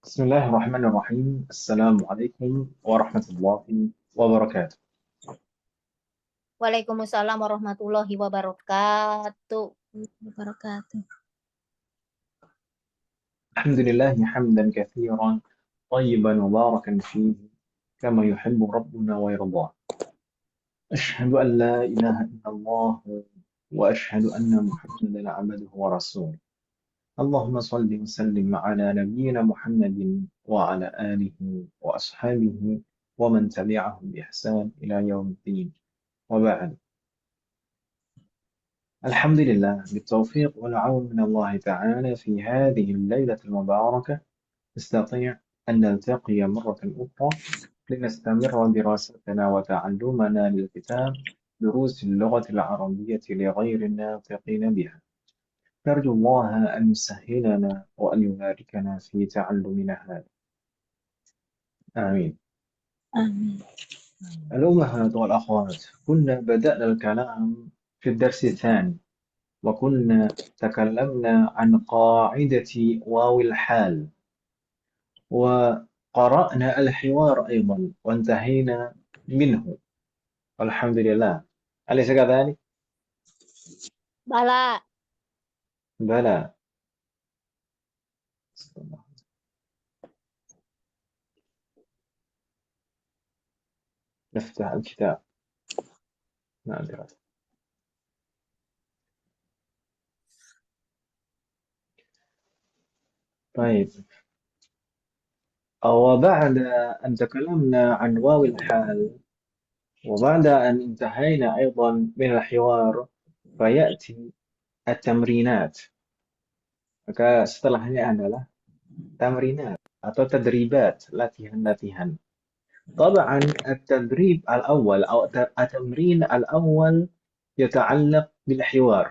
بسم الله الرحمن الرحيم. السلام عليكم ورحمة الله وبركاته. Waalaikumsalam warahmatullahi wabarakatuh. Wabarakatuh. الحمد لله حمدا كثيرا طيبا مباركا فيه كما يحب ربنا ويرضاه. أشهد أن لا إله إلا الله وأشهد أن محمدا عبده ورسوله. اللهم صل وسلم على نبينا محمد وعلى آله وأصحابه ومن تبعهم بإحسان إلى يوم الدين، وبعد. الحمد لله بالتوفيق والعون من الله تعالى في هذه الليلة المباركة نستطيع أن نلتقي مرة أخرى لنستمر دراستنا وتعلمنا للكتاب دروس اللغة العربية لغير الناطقين بها. نرجو الله أن يسهلنا وأن يباركنا في تعلمنا هذا. آمين. آمين. الأمهات والأخوات، كنا بدأنا الكلام في الدرس الثاني وكنا تكلمنا عن قاعدة واو الحال، وقرأنا الحوار أيضا وانتهينا منه والحمد لله. أليس كذلك؟ Bala, بلى. نفتح الكتاب. نعم دراسة. طيب، وبعد أن تكلمنا عن واو الحال وبعد أن انتهينا أيضا من الحوار فيأتي التمرينات. maka setelahnya adalah tamrinat atau tadribat, latihan-latihan. طبعا التدريب الأول أو التمرين الأول يتعلق بالحوار.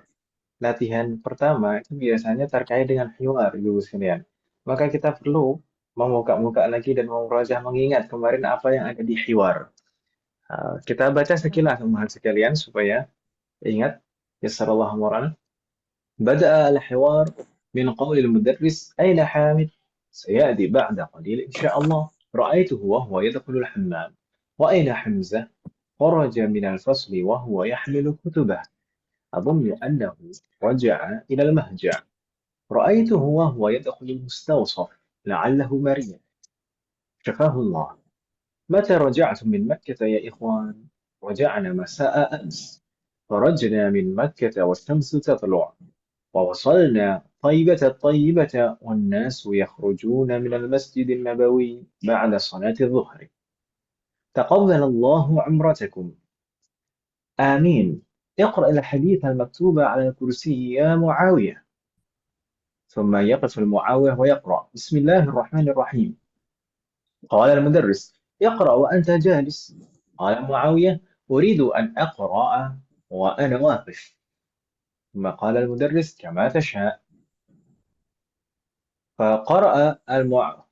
Latihan pertama itu biasanya terkait dengan hiwar, Ibu sekalian. Maka kita perlu memuka-muka lagi dan memperoleh mengingat kemarin apa yang ada di hiwar. Kita baca sekilas teman sekalian supaya ingat. Yassarallahu amrana. بدأ الحوار من قول المدرس: أين حامد؟ سيأتي بعد قليل إن شاء الله. رأيته وهو يدخل الحمام. وأين حمزة؟ خرج من الفصل وهو يحمل كتبه. أظن أنه رجع إلى المهجع. رأيته وهو يدخل المستوصف لعله مريض. شفاه الله. متى رجعتم من مكة يا إخوان؟ رجعنا مساء أمس. خرجنا من مكة والشمس تطلع ووصلنا طيبة الطيبة والناس يخرجون من المسجد النبوي بعد صلاة الظهر. تقبل الله عمرتكم. آمين. اقرأ الحديث المكتوب على الكرسي يا معاوية. ثم يقف المعاوية ويقرأ: بسم الله الرحمن الرحيم. قال المدرس: اقرأ وأنت جالس. قال معاوية: أريد أن أقرأ وأنا واقف. ثم قال المدرس: كما تشاء.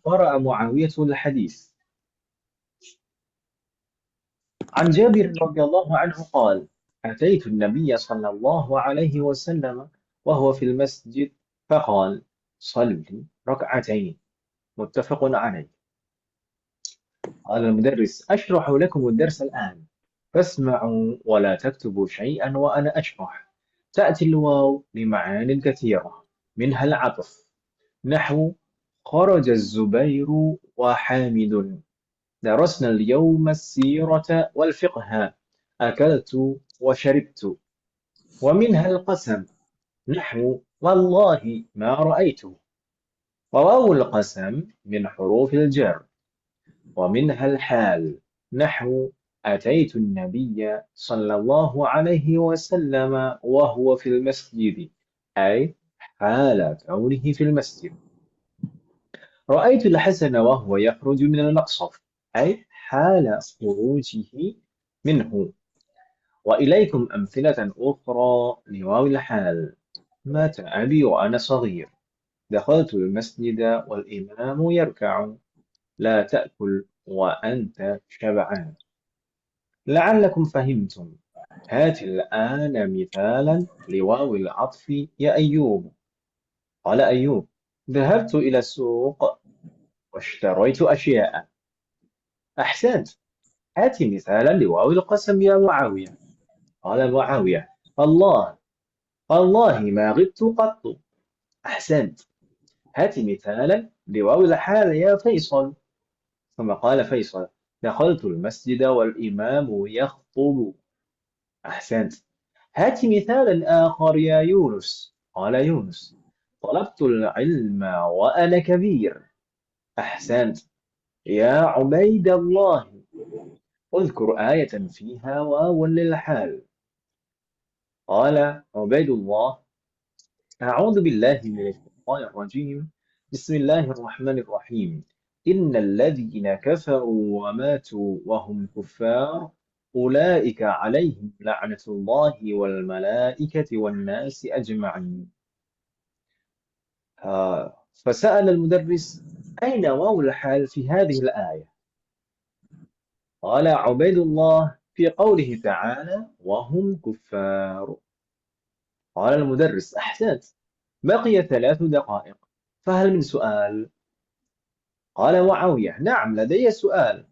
قرأ معاوية الحديث. عن جابر رضي الله عنه قال: أتيت النبي صلى الله عليه وسلم وهو في المسجد فقال: صل ركعتين. متفق عليه. قال المدرس: أشرح لكم الدرس الآن فاسمعوا ولا تكتبوا شيئا وأنا أشرح. تأتي الواو لمعان كثيرة منها العطف، نحو خرج الزبير وحامد. درسنا اليوم السيرة والفقه. أكلت وشربت. ومنها القسم، نحو والله ما رأيته. وواو القسم من حروف الجر. ومنها الحال، نحو أتيت النبي صلى الله عليه وسلم وهو في المسجد، أي حال كونه في المسجد. رأيت الحسن وهو يخرج من المقصف، أي حال خروجه منه. وإليكم أمثلة أخرى لواو الحال: مات أبي وأنا صغير. دخلت المسجد والإمام يركع. لا تأكل وأنت شبعان. لعلكم فهمتم. هات الآن مثالا لواو العطف يا أيوب. قال أيوب: ذهبت إلى السوق واشتريت أشياء. أحسنت. هات مثالا لواو القسم يا معاوية. قال معاوية: الله، والله ما غبت قط. أحسنت. هات مثالا لواو الحال يا فيصل. ثم قال فيصل: دخلت المسجد والإمام يخطب. أحسنت. هات مثالا آخر يا يونس. قال يونس: طلبت العلم وأنا كبير. أحسنت. يا عبيد الله، اذكر آية فيها واو للحال. قال عبيد الله: أعوذ بالله من الشيطان الرجيم، بسم الله الرحمن الرحيم. إن الذين كفروا وماتوا وهم كفار أولئك عليهم لعنة الله والملائكة والناس أجمعين. فسأل المدرس: أين واو الحال في هذه الآية؟ قال عبيد الله: في قوله تعالى وهم كفار. قال المدرس: أحسنت. بقي 3 دقائق، فهل من سؤال؟ قال معاوية: نعم لدي سؤال.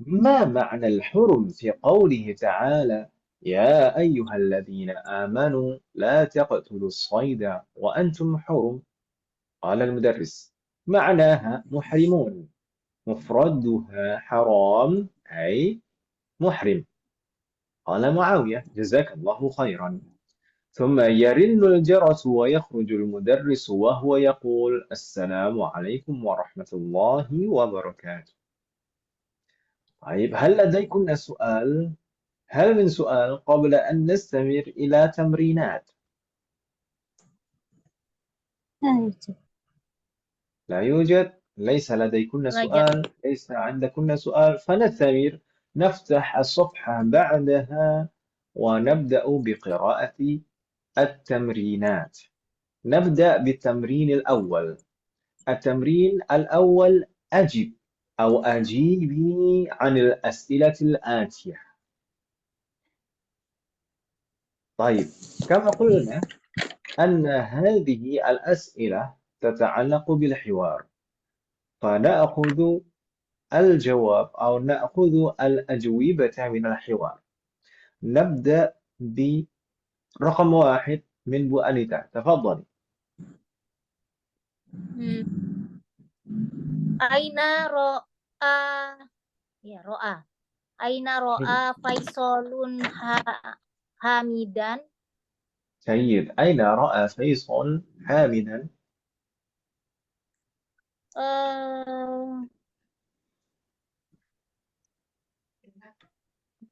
ما معنى الحرم في قوله تعالى يا أيها الذين آمنوا لا تقتلوا الصيد وأنتم حرم؟ قال المدرس: معناها محرمون، مفردها حرام أي محرم. قال معاوية: جزاك الله خيرا. ثم يرن الجرس ويخرج المدرس وهو يقول: السلام عليكم ورحمة الله وبركاته. طيب، هل لديكن سؤال؟ هل من سؤال قبل أن نستمر إلى تمرينات؟ لا يوجد. لا يوجد. ليس لديكن Belajar. سؤال، ليس عندكن سؤال، فنستمر. نفتح الصفحة بعدها ونبدأ بقراءة التمرينات. نبدأ بالتمرين الأول. التمرين الأول: أجب أو أجيبي عن الأسئلة الآتية. طيب، كما قلنا أن هذه الأسئلة تتعلق بالحوار، فنأخذ الجواب أو نأخذ الأجوبة من الحوار. نبدأ برقم 1 من بو أنيتا، تفضلي. Hmm. Aina ro'a, ya ro'a. Aina ro'a Faisalun Hamidan. جيد. أين رأى فيصل حامدا؟ Eh,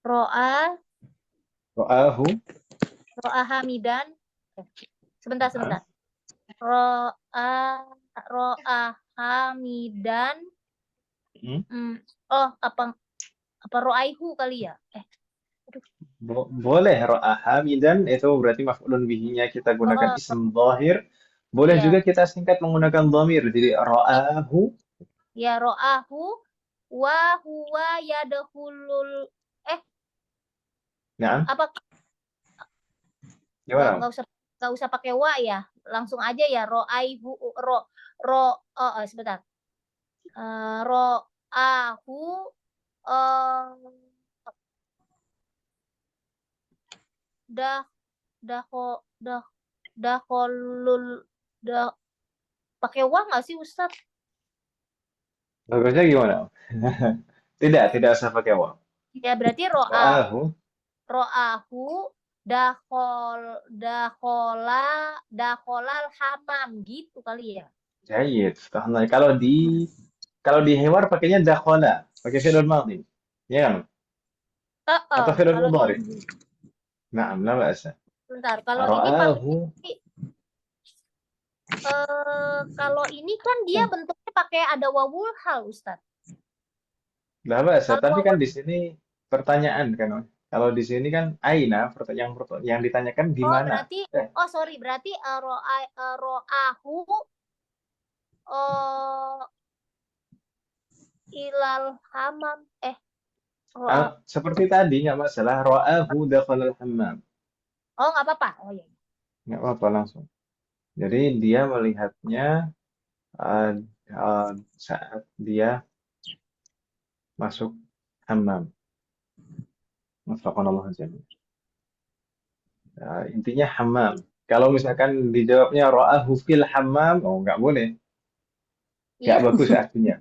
ro'a رآه. ro'a Hamidan. Sebentar, نعم. sebentar. Ro'a Hamidan. Oh, apa ro'aihu kali ya? Aduh. Boleh ro'a hamidan itu berarti maf'ulun bihinya kita gunakan Oh, isim dhahir. Boleh juga ya. kita singkat menggunakan dhamir. Jadi ra'ahu. Ya ro'ahu wa huwa yadkhulul Nah, apa gimana? nggak usah pakai wa ya, langsung aja ya ro'aihu sebentar. Ro'ahu dah dah dah daholul dah pakai wa nggak sih Ustaz? Bagusnya gimana? Tidak usah pakai waw. Ya berarti Ra'ahu. ro'ahu dahola daholal hamam gitu kali ya. Jayid. Tahan. Kalau di hewan pakainya dakhala, pakai fi'il madhi. Ya kan? Atau fi'il Kalau mudhari. Na'am, la ba'sa. bentar, kalau ini pakai Ra'ahu. kalau ini kan dia bentuknya pakai ada wawul hal, Ustaz. La ba'sa, Kalau tapi kan wawul di sini pertanyaan kan. Kalau di sini kan aina, yang ditanyakan di mana? berarti sorry, berarti ro'ahu ilal hamam ro'a. Seperti tadi nggak masalah. Ra'ahu dakhalal hammam. Oh, nggak apa-apa. Oh iya. Nggak apa-apa langsung. Jadi dia melihatnya saat dia masuk hammam. Waffaqanallahu jami'an. Intinya hammam. Kalau misalkan dijawabnya ra'ahu fil hammam, oh nggak boleh, nggak Iya. bagus artinya.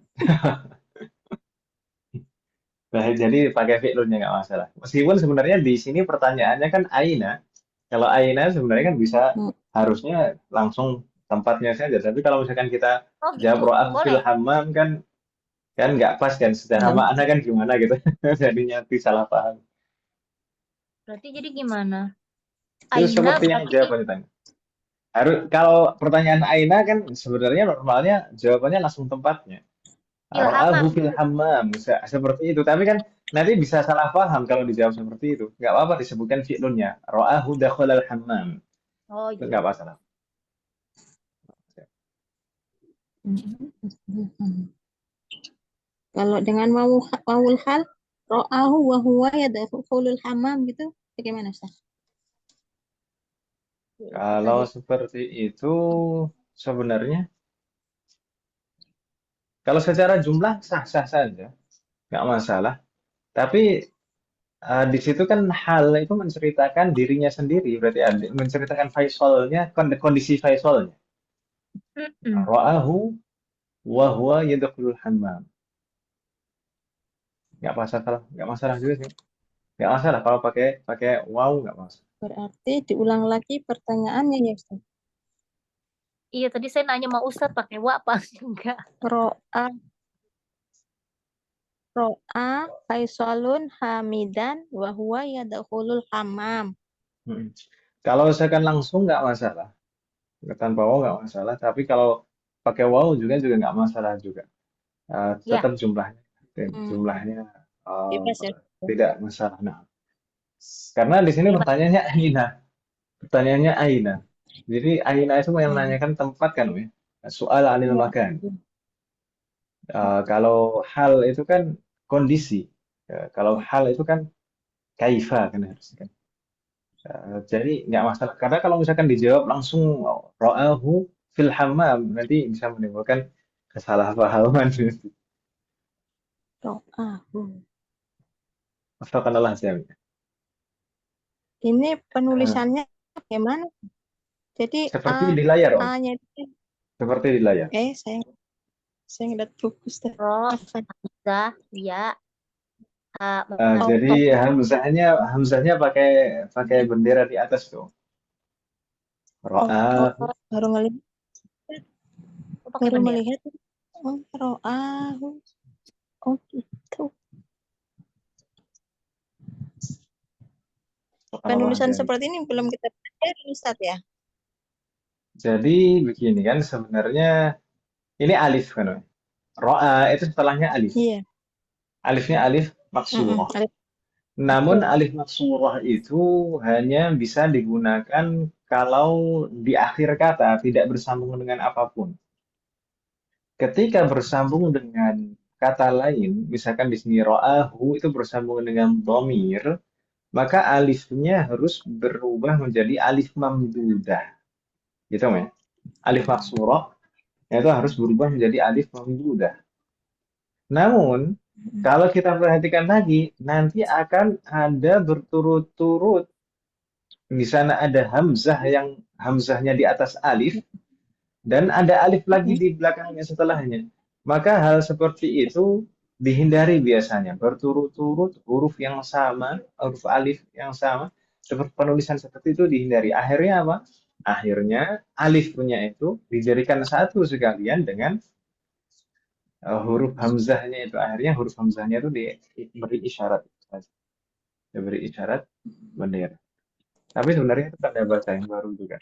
Nah, jadi pakai fi'lunnya nggak masalah. Meskipun sebenarnya di sini pertanyaannya kan aina. Kalau aina sebenarnya kan bisa Hmm. harusnya langsung tempatnya saja. Tapi kalau misalkan kita Oh jawab gitu. ra'ahu fil Boleh. hammam kan kan nggak pas kan secara Nggak makna kan gimana gitu. Jadinya salah paham. Berarti jadi gimana? Itu Aina sepertinya berarti jawabannya tanya. Harus kalau pertanyaan aina kan sebenarnya normalnya jawabannya langsung tempatnya. Ra'ahu ilhamam. fil hammam, seperti itu. Tapi kan nanti bisa salah paham kalau dijawab seperti itu. Nggak apa-apa disebutkan fi'lunnya. Ra'ahu dakhalal hammam. Oh Itu iya. nggak masalah. Kalau dengan wawul hal, ro'ahu wa huwa yadkhulul hammam gitu, bagaimana Ustaz? Itu Kalau tadi. seperti itu sebenarnya kalau secara jumlah sah-sah saja, nggak masalah. Tapi di situ kan hal itu menceritakan dirinya sendiri, berarti menceritakan Faisalnya, kondisi Faisalnya. Mm-mm. Ra'ahu wa huwa yadkhulul hammam. Nggak masalah juga sih. Nggak masalah kalau pakai pakai wow nggak masalah. Berarti diulang lagi pertanyaannya ya Ustaz. Iya tadi saya nanya sama Ustadz pakai wa apa enggak? Ro'a ro'a Faisalun hamidan wa huwa yadkhulul hammam. Mm. Kalau misalkan langsung nggak masalah, tanpa wow nggak masalah. Tapi kalau pakai wow juga nggak masalah juga. Ya. Tetap jumlahnya Hmm, jumlahnya uh, bebas ya. tidak masalah. Nah, karena di sini Bebas. pertanyaannya aina, pertanyaannya aina. Jadi aina itu yang Hmm. menanyakan tempat kan, ya. Soal anil Ya. makan. Kalau hal itu kan kondisi. Kalau hal itu kan kaifa kan harusnya kan. Jadi nggak masalah. Karena kalau misalkan dijawab langsung ro'ahu fil hammam nanti bisa menimbulkan kesalahpahaman. Ro'ahu. Astagfirullah jami. Ini penulisannya bagaimana? Jadi Seperti di layar, Om. A-nya itu Seperti di layar. saya ngeliat buku Ustaz. Ro, Afwan. hamzah, ya, Oh, Jadi oh, hamzahnya pakai pakai bendera di atas tuh. oh, oh, Ro'ahu. baru ngelihat, pakai bendera. Oh, ro'ahu. Oh, gitu. Astagfirullah Penulisan jami. seperti ini belum kita pelajari Ustaz ya? Jadi begini kan sebenarnya ini alif kan, Om. Ro'a itu setelahnya alif. Iya. Alifnya alif maksurah. Alif Namun surah. alif maksurah itu hanya bisa digunakan kalau di akhir kata tidak bersambung dengan apapun. Ketika bersambung dengan kata lain, misalkan di sini ro'ahu itu bersambung dengan domir, maka alifnya harus berubah menjadi alif mamdudah. Gitu ya. Alif maksurah itu harus berubah menjadi alif mamdudah. Namun, kalau kita perhatikan lagi, nanti akan ada berturut-turut. Di sana ada hamzah yang hamzahnya di atas alif dan ada alif lagi di belakangnya setelahnya. Maka hal seperti itu dihindari biasanya. Berturut-turut huruf yang sama, huruf alif yang sama, seperti penulisan seperti itu dihindari. Akhirnya apa? Akhirnya alif punya itu dijadikan satu sekalian dengan huruf hamzahnya itu. Akhirnya huruf hamzahnya itu diberi isyarat. Diberi isyarat bendera. Tapi sebenarnya itu tanda bahasa yang baru juga.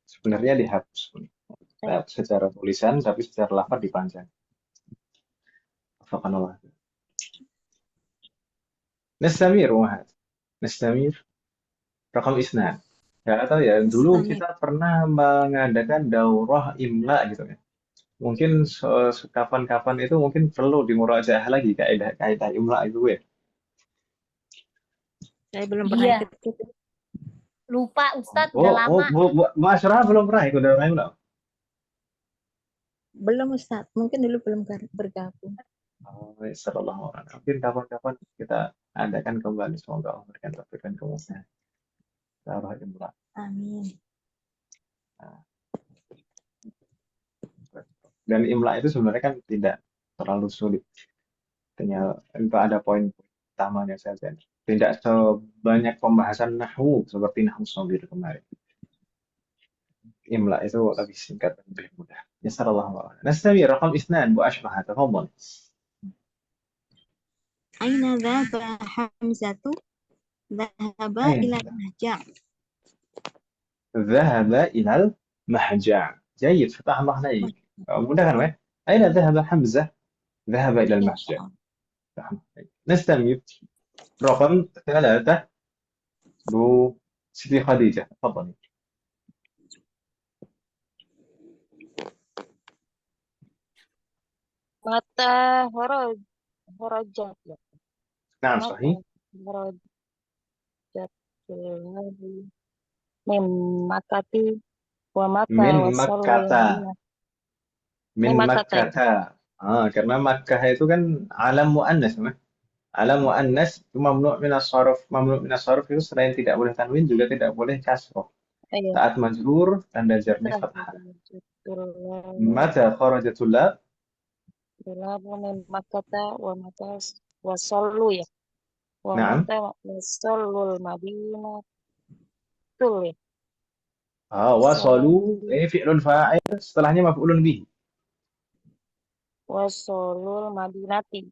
Sebenarnya dihapus. Secara tulisan, tapi secara lafaz dipanjang. Subhanallah. Nastamir, Wahad. Nastamir, rakam isnan. Nggak tahu ya, dulu Islamir. kita pernah mengadakan daurah imla gitu ya. Mungkin kapan-kapan itu mungkin perlu dimurajaah lagi kaidah imla itu ya. Saya belum pernah Iya, ikut itu. lupa Ustadz, udah Oh, lama. Bu Asrah belum pernah ikut daurah imla. Belum Ustaz, mungkin dulu belum bergabung. Oh, sallallahu alaihi. Mungkin kapan-kapan kita adakan kembali. Semoga Allah memberikan taufik dan kemudahan. Taruh imla. Amin. Nah, dan imla itu sebenarnya kan tidak terlalu sulit. Tinggal itu ada poin utamanya saja. Tidak sebanyak pembahasan nahwu seperti nahwu shagir kemarin. Imla itu lebih singkat dan lebih mudah. Jazakallahu khairan. Nastamir raqam 2 Bu Ashbah, tafadhal. Aina dhaba Hamzatu? Dhahaba Ain ila mahja'. ذهب إلى المحجع. جيد، فتح الله عليك. mudah kan, Weh? أين ذهب حمزة؟ ذهب إلى Masya المحجع. Allah. فتح الله عليك. نستمر رقم 3 بو سيدي خديجة، تفضلي. Mata horojat ya. نعم Mata صحيح. horojat memakati wa mata من wasallu مكة. Madinah. من Makata ya. مكة. karena Makkah itu kan alam muannas, Mah. Alam muannas itu mamnu' min as-sarf. Mamnu' min as-sarf itu selain tidak boleh tanwin juga tidak boleh kasroh. Iya. Saat majrur tanda jarnya fathah. Mata kharajatul lab. Tulabu min makata wa mata wasallu ya. Wa Naam. mata wasallul Madinah. Betul ya. Wasalu Wasallu ini fi'lun fa'il setelahnya maf'ulun bihi. wasallul Madinati.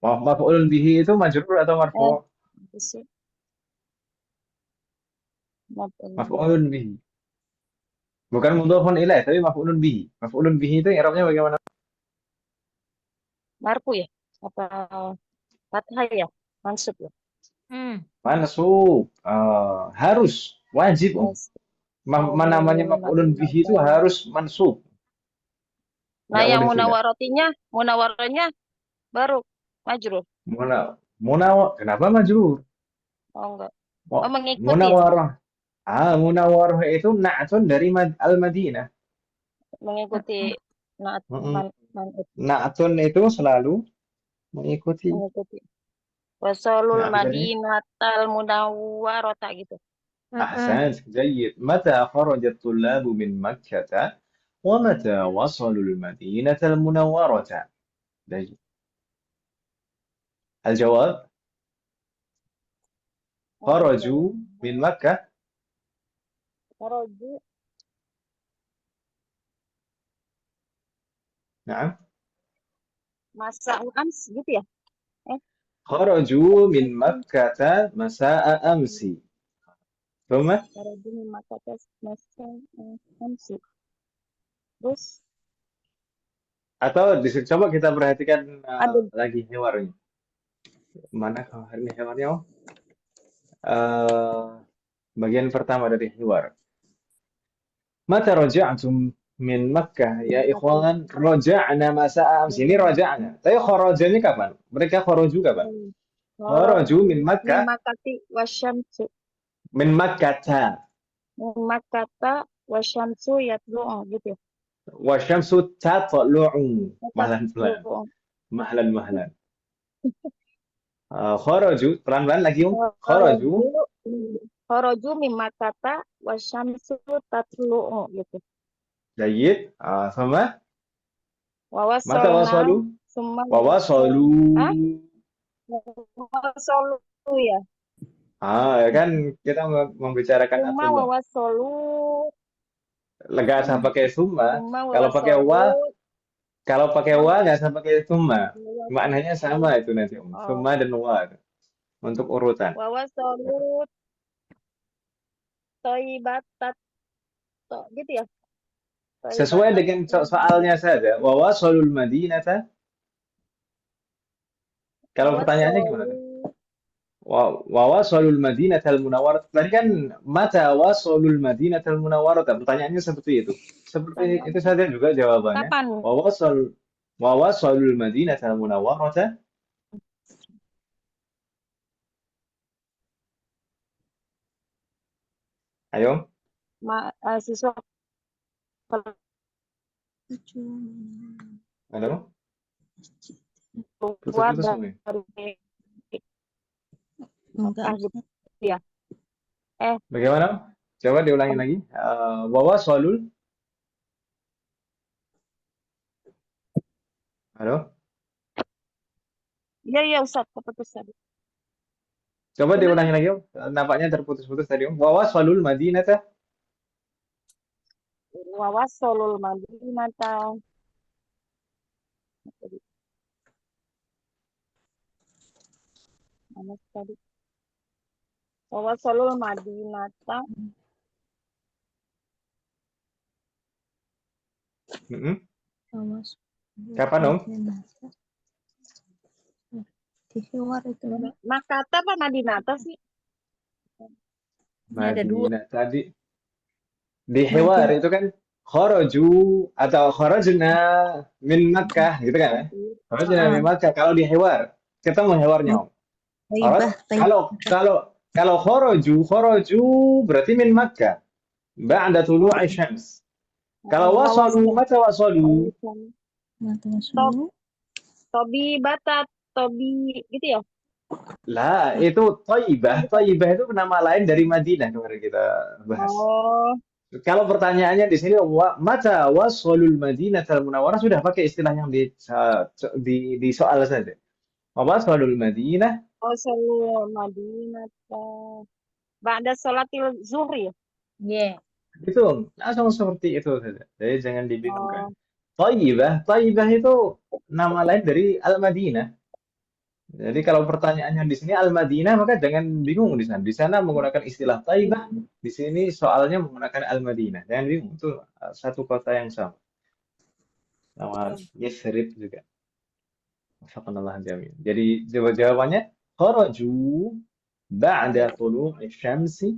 Maf'ulun bihi itu majrur atau marfu'? Apa sih? Maf'ulun bihi. Bukan mudhafun ilaih tapi maf'ulun bihi. Maf'ulun bihi itu i'rabnya bagaimana? Marfu ya? Apa fathah ya? Mansub ya? Mansub. Harus wajib. Namanya Wasalul maf'ulun bihi itu Madinata. harus mansub. Nah, Nggak yang boleh tidak. munawaranya baru majrur. Kenapa majrur? Oh enggak. Oh mengikuti ya? Munawarah. Munawarah itu na'tun dari al-Madinah. Mengikuti naat Mm-mm. man, Na'tun itu selalu mengikuti. mengikuti. Wasalul Nah, jadi Madinatal Munawwarata gitu. أحسنت جيد. متى خرج الطلاب من مكة ومتى وصلوا المدينة المنورة؟ جيد. الجواب خرجوا من مكة. Kharaju نعم. masa ams gitu ya? خرجوا من مكة مساء أمس. ثم Kharaju min makatas masa ams. Terus atau coba kita perhatikan ada lagi hewarnya. Mana hari ini hewarnya? Uh, bagian pertama dari hewar. Mata raja'tum min Makkah ya ikhwan, raja'na masa amsi. Ini raja'na. Tapi kharajanya kapan? Mereka kharaju kapan? Kharaju min min Makkah, makati wasyamsu. min Makkata. Min makata wasyamsu yatlu gitu ya. Wa syamsu tatlu'u. Mahlan pelan. Tatlu. Mahlan mahlan. Kharaju, pelan-pelan lagi, Kharaju. Kharaju min makata wasyamsu tatlu gitu. Jayyid. Sama mata Wawasolna wasalu? summa Wawasalu. wawasalu ya. Ya kan kita membicarakan Summa atullah. wawasolu Nggak usah pakai summa. summa Kalau pakai wa, wawasolu nggak usah pakai summa. Maknanya sama itu nanti, summa dan wa untuk urutan. wawasalu toibatat gitu ya. Sesuai dengan soalnya saja. Wa wasalul madinata. Kalau pertanyaannya gimana? Wa wasalul madinatal munawwarah. Tadi kan mata wasalul madinatal munawwarah. Pertanyaannya seperti itu. Seperti itu saja juga jawabannya. Kapan? Wa wasalul madinatal munawwarah. Ayo. Siswa Halo? Keluar Putus-putus semua ya? dari Enggak, Mekah gitu Ustaz. ya. Eh, Bagaimana? Coba diulangi lagi. Wawasolul. Halo? iya Ustaz, keputus tadi. Coba Gimana? diulangi lagi, Om. Nampaknya terputus-putus tadi, Om. Wawasolul Madinata. Wawasolul Madinata. Mana tadi? Wawasolul Madinata. Mm-mm. Awas. Kapan, Om? Di luar itu. Makata apa Madinata sih? Ini ada dua. Madinah tadi. Di Hiwar itu kan kharaju atau kharajna min Makkah gitu kan ya? Kharajna min Makkah. Kalau di Hiwar, ketemu Hiwarnya, Om. Taibah, Kalau kharaju berarti min Makkah. Ba'da tulu'i syams. Kalau wasalu, mata wasalu? Tobi Batat, Tobi gitu ya? Lah, itu Taibah. Taibah itu nama lain dari Madinah kemarin kita bahas. Oh, Kalau pertanyaannya di sini, mata wasalul Madinah al-Munawwarah sudah pakai istilah yang di soal saja. Wasalul Madinah, wasolul Madinata. Ba'da sholatil zuhri ya? Iya. itu langsung seperti itu saja. Jadi jangan dibingungkan. Oh, Taibah itu nama lain dari Al-Madinah. Jadi kalau pertanyaannya di sini Al-Madinah, maka jangan bingung di sana. Di sana menggunakan istilah Taibah, di sini soalnya menggunakan Al-Madinah. Jangan bingung, itu satu kota yang sama. Sama Yathrib juga. Masyaallah jamil. Jadi jawabannya kharaju ba'da tulu'i syamsi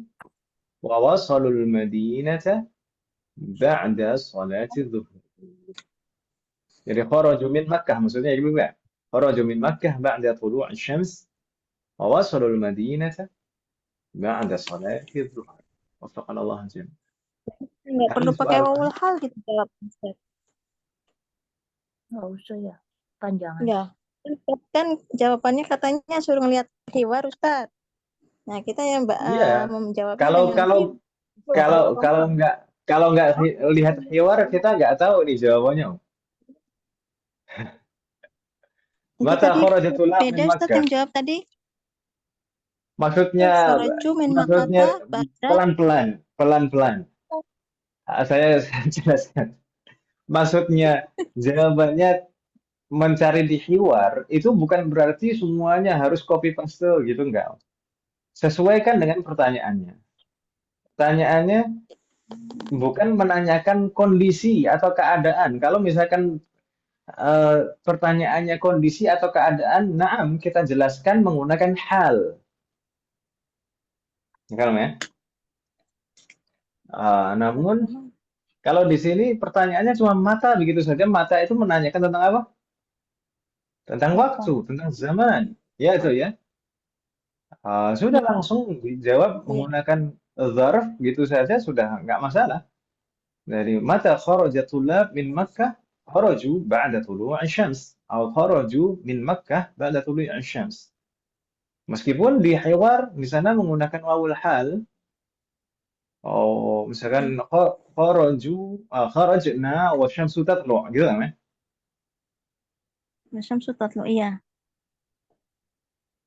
wa wasalul madinata ba'da salati dhuhr. Jadi kharaju min Makkah maksudnya gitu enggak? Kharaju min Makkah ba'da tulu'i syams wa wasalul madinata ba'da salati dhuhr. Waffaqanallah jamil. Nggak perlu pakai wawul hal gitu jawab, Ustaz. Nggak usah ya. Panjangan. Ya. Kan jawabannya katanya suruh ngelihat hiwar, Ustaz. Nah, kita yang Iya. menjawabnya Kalau nggak lihat hiwar kita nggak tahu nih jawabannya. Mata kharajatul min beda Ustaz Makkah. yang jawab tadi. Maksudnya pelan-pelan. Saya jelaskan. Maksudnya jawabannya mencari di hiwar itu bukan berarti semuanya harus copy paste gitu enggak. Sesuaikan dengan pertanyaannya. Pertanyaannya bukan menanyakan kondisi atau keadaan. Kalau misalkan pertanyaannya kondisi atau keadaan, naam kita jelaskan menggunakan hal. Kalau ya. Namun kalau di sini pertanyaannya cuma mata begitu saja. Mata itu menanyakan tentang apa? Tentang waktu, tentang zaman. Ya itu ya. Sudah langsung dijawab menggunakan zarf gitu saja sudah nggak masalah. Dari mata kharajatul min Makkah kharaju ba'da tulu'i syams atau kharaju min Makkah ba'da tulu'i syams. Meskipun di hiwar di sana menggunakan wawul hal. Oh, misalkan kharajna wa syamsu tatlu' gitu kan ya? Syamsu tatlu, iya.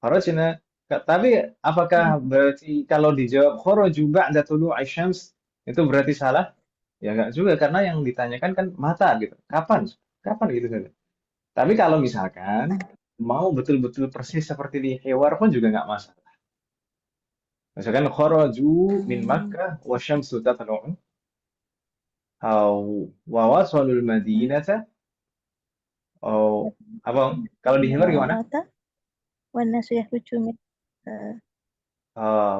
Kharajna. Tapi apakah berarti kalau dijawab kharaju ba'da tulu'i syams itu berarti salah? Ya enggak juga karena yang ditanyakan kan mata gitu. Kapan? Kapan gitu saja. Tapi kalau misalkan mau betul-betul persis seperti di hiwar pun juga nggak masalah. Misalkan kharaju min Makkah wa syamsu tatlu'u atau wa wasalul madinata atau apa? Kalau di hiwar gimana? Wan nasu yakhruju min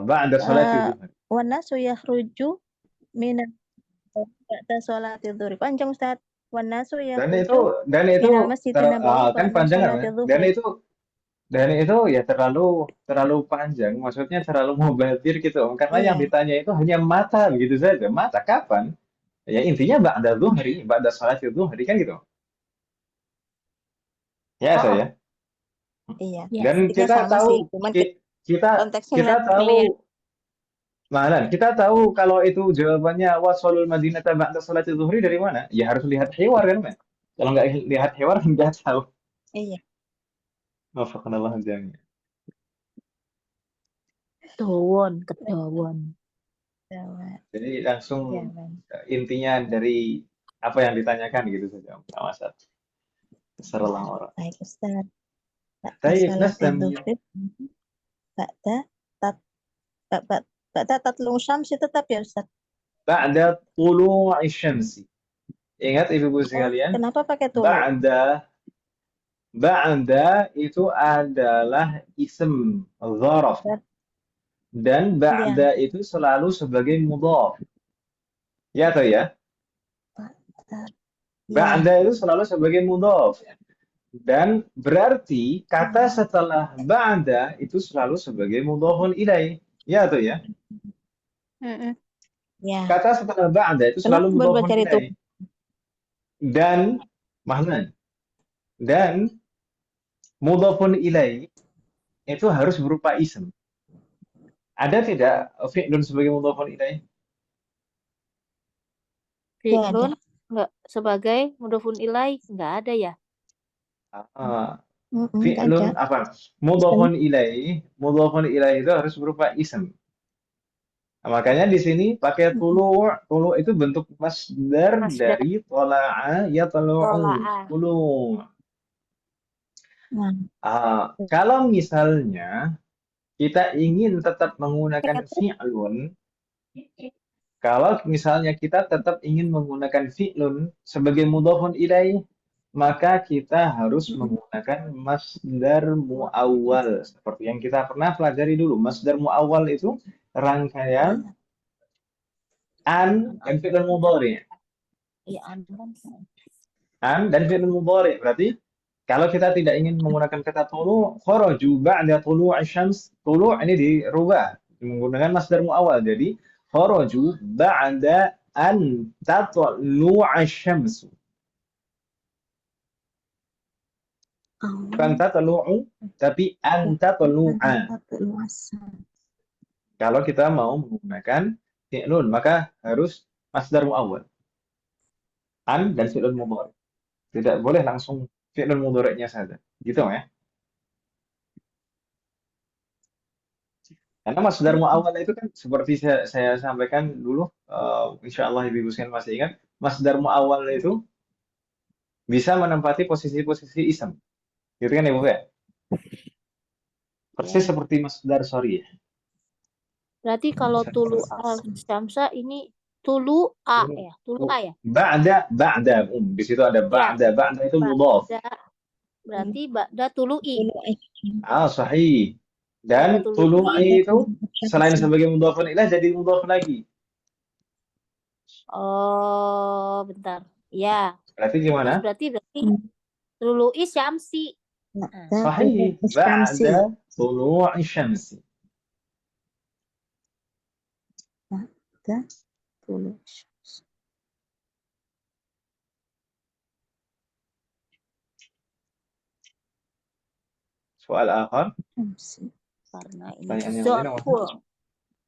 ba'da salati dhuhr. wan nasu yakhruju min ba'da salati dhuhr. Panjang Ustaz. Wan nasu yakhruju Dan itu kan panjang kan? Dan itu ya terlalu panjang, maksudnya terlalu mubadir gitu Om. Karena yang ditanya itu hanya mata begitu saja. Mata kapan? Ya intinya ba'da zuhri, ba'da salat zuhri kan gitu. Ya Oh, saya. Iya. Yes. Dan Artinya kita sama tahu sih, cuman kita konteksnya kita beda kali ya. tahu Mahalan, kita tahu kalau itu jawabannya wasolul madinata ba'da salat zuhri dari mana? Ya harus lihat hiwar kan, Mas? Kalau nggak lihat hiwar nggak tahu. Iya. Wafaqanallah jami'an. Dawon, kedawon. Jawaban. Jadi langsung Jawaban. intinya dari apa yang ditanyakan gitu saja, Pak Masad. Terserah orang. Baik, Ustaz. Ba'da Tayyib, salatil nastamir. zuhri, ba'da tat ba'da tatlung syamsi tetap ya, Ustaz. Ba'da tulu'i syamsi. Ingat ibu-ibu Oh, sekalian, kenapa pakai tulu? ba'da itu adalah ism dzaraf dan Iya. ba'da itu selalu sebagai mudhaf. Ya atau ya? Iya. Ba'da itu selalu sebagai mudhaf. Dan berarti kata setelah ba'da itu selalu sebagai mudhafun ilaih. Ya atau ya? Ya. Kata setelah ba'da itu Kenapa selalu baru mudhafun belajar itu? ilaih. Dan mahlan. Dan mudhafun ilaih itu harus berupa ism. Ada tidak fi'lun sebagai mudhafun ilaih? Fi'lun enggak sebagai mudhofun ilaih enggak ada ya? Nggak Fi'lun ada. apa? Mudhafun ilaih itu harus berupa ism. Nah, makanya di sini pakai tulu'. Tulu' itu bentuk masdar Masdar. dari tola'a yatlu'u. Tola'a. Tulu'. Nah, Kalau misalnya kita ingin tetap menggunakan fi'lun, kalau misalnya kita tetap ingin menggunakan fi'lun sebagai mudhafun ilaih, maka kita harus menggunakan masdar muawwal seperti yang kita pernah pelajari dulu. Masdar muawwal itu rangkaian an dan fi'il mudhari'. Iya, kan. An dan fi'il mudhari'. Berarti kalau kita tidak ingin menggunakan kata tulu, kharaju ba'da tulu'i syams. Tulu' ini dirubah menggunakan masdar muawwal. Jadi kharaju ba'da an tatlu'a syams. Bukan tatlu'u, tapi an tatlu'a. Kalau kita mau menggunakan fi'lun, maka harus masdar muawwal. An dan fi'lun mudhari'. Tidak boleh langsung fi'lun mudhari'nya saja. Gitu ya. Karena masdar muawwal itu kan seperti saya sampaikan dulu, insya Allah ibu-ibu sekalian masih ingat, masdar muawwal itu bisa menempati posisi-posisi ism. Gitu kan ibu ya? Persis seperti masdar sorry ya. Berarti kalau tulu al-syamsa ini tulu A ya, tulu A ya. Ba'da, di situ ada ba'da itu mudhaf. Berarti ba'da tulu'i. Sahih. Dan tulu'i itu selain sebagai mudhafun ilaih jadi mudhaf lagi. Oh, bentar. Ya. Berarti gimana? Berarti tulu'i syamsi. Sahih. Ba'da tulu'i syamsi. Soal akhir. Karena ini Pertanyaan yang lain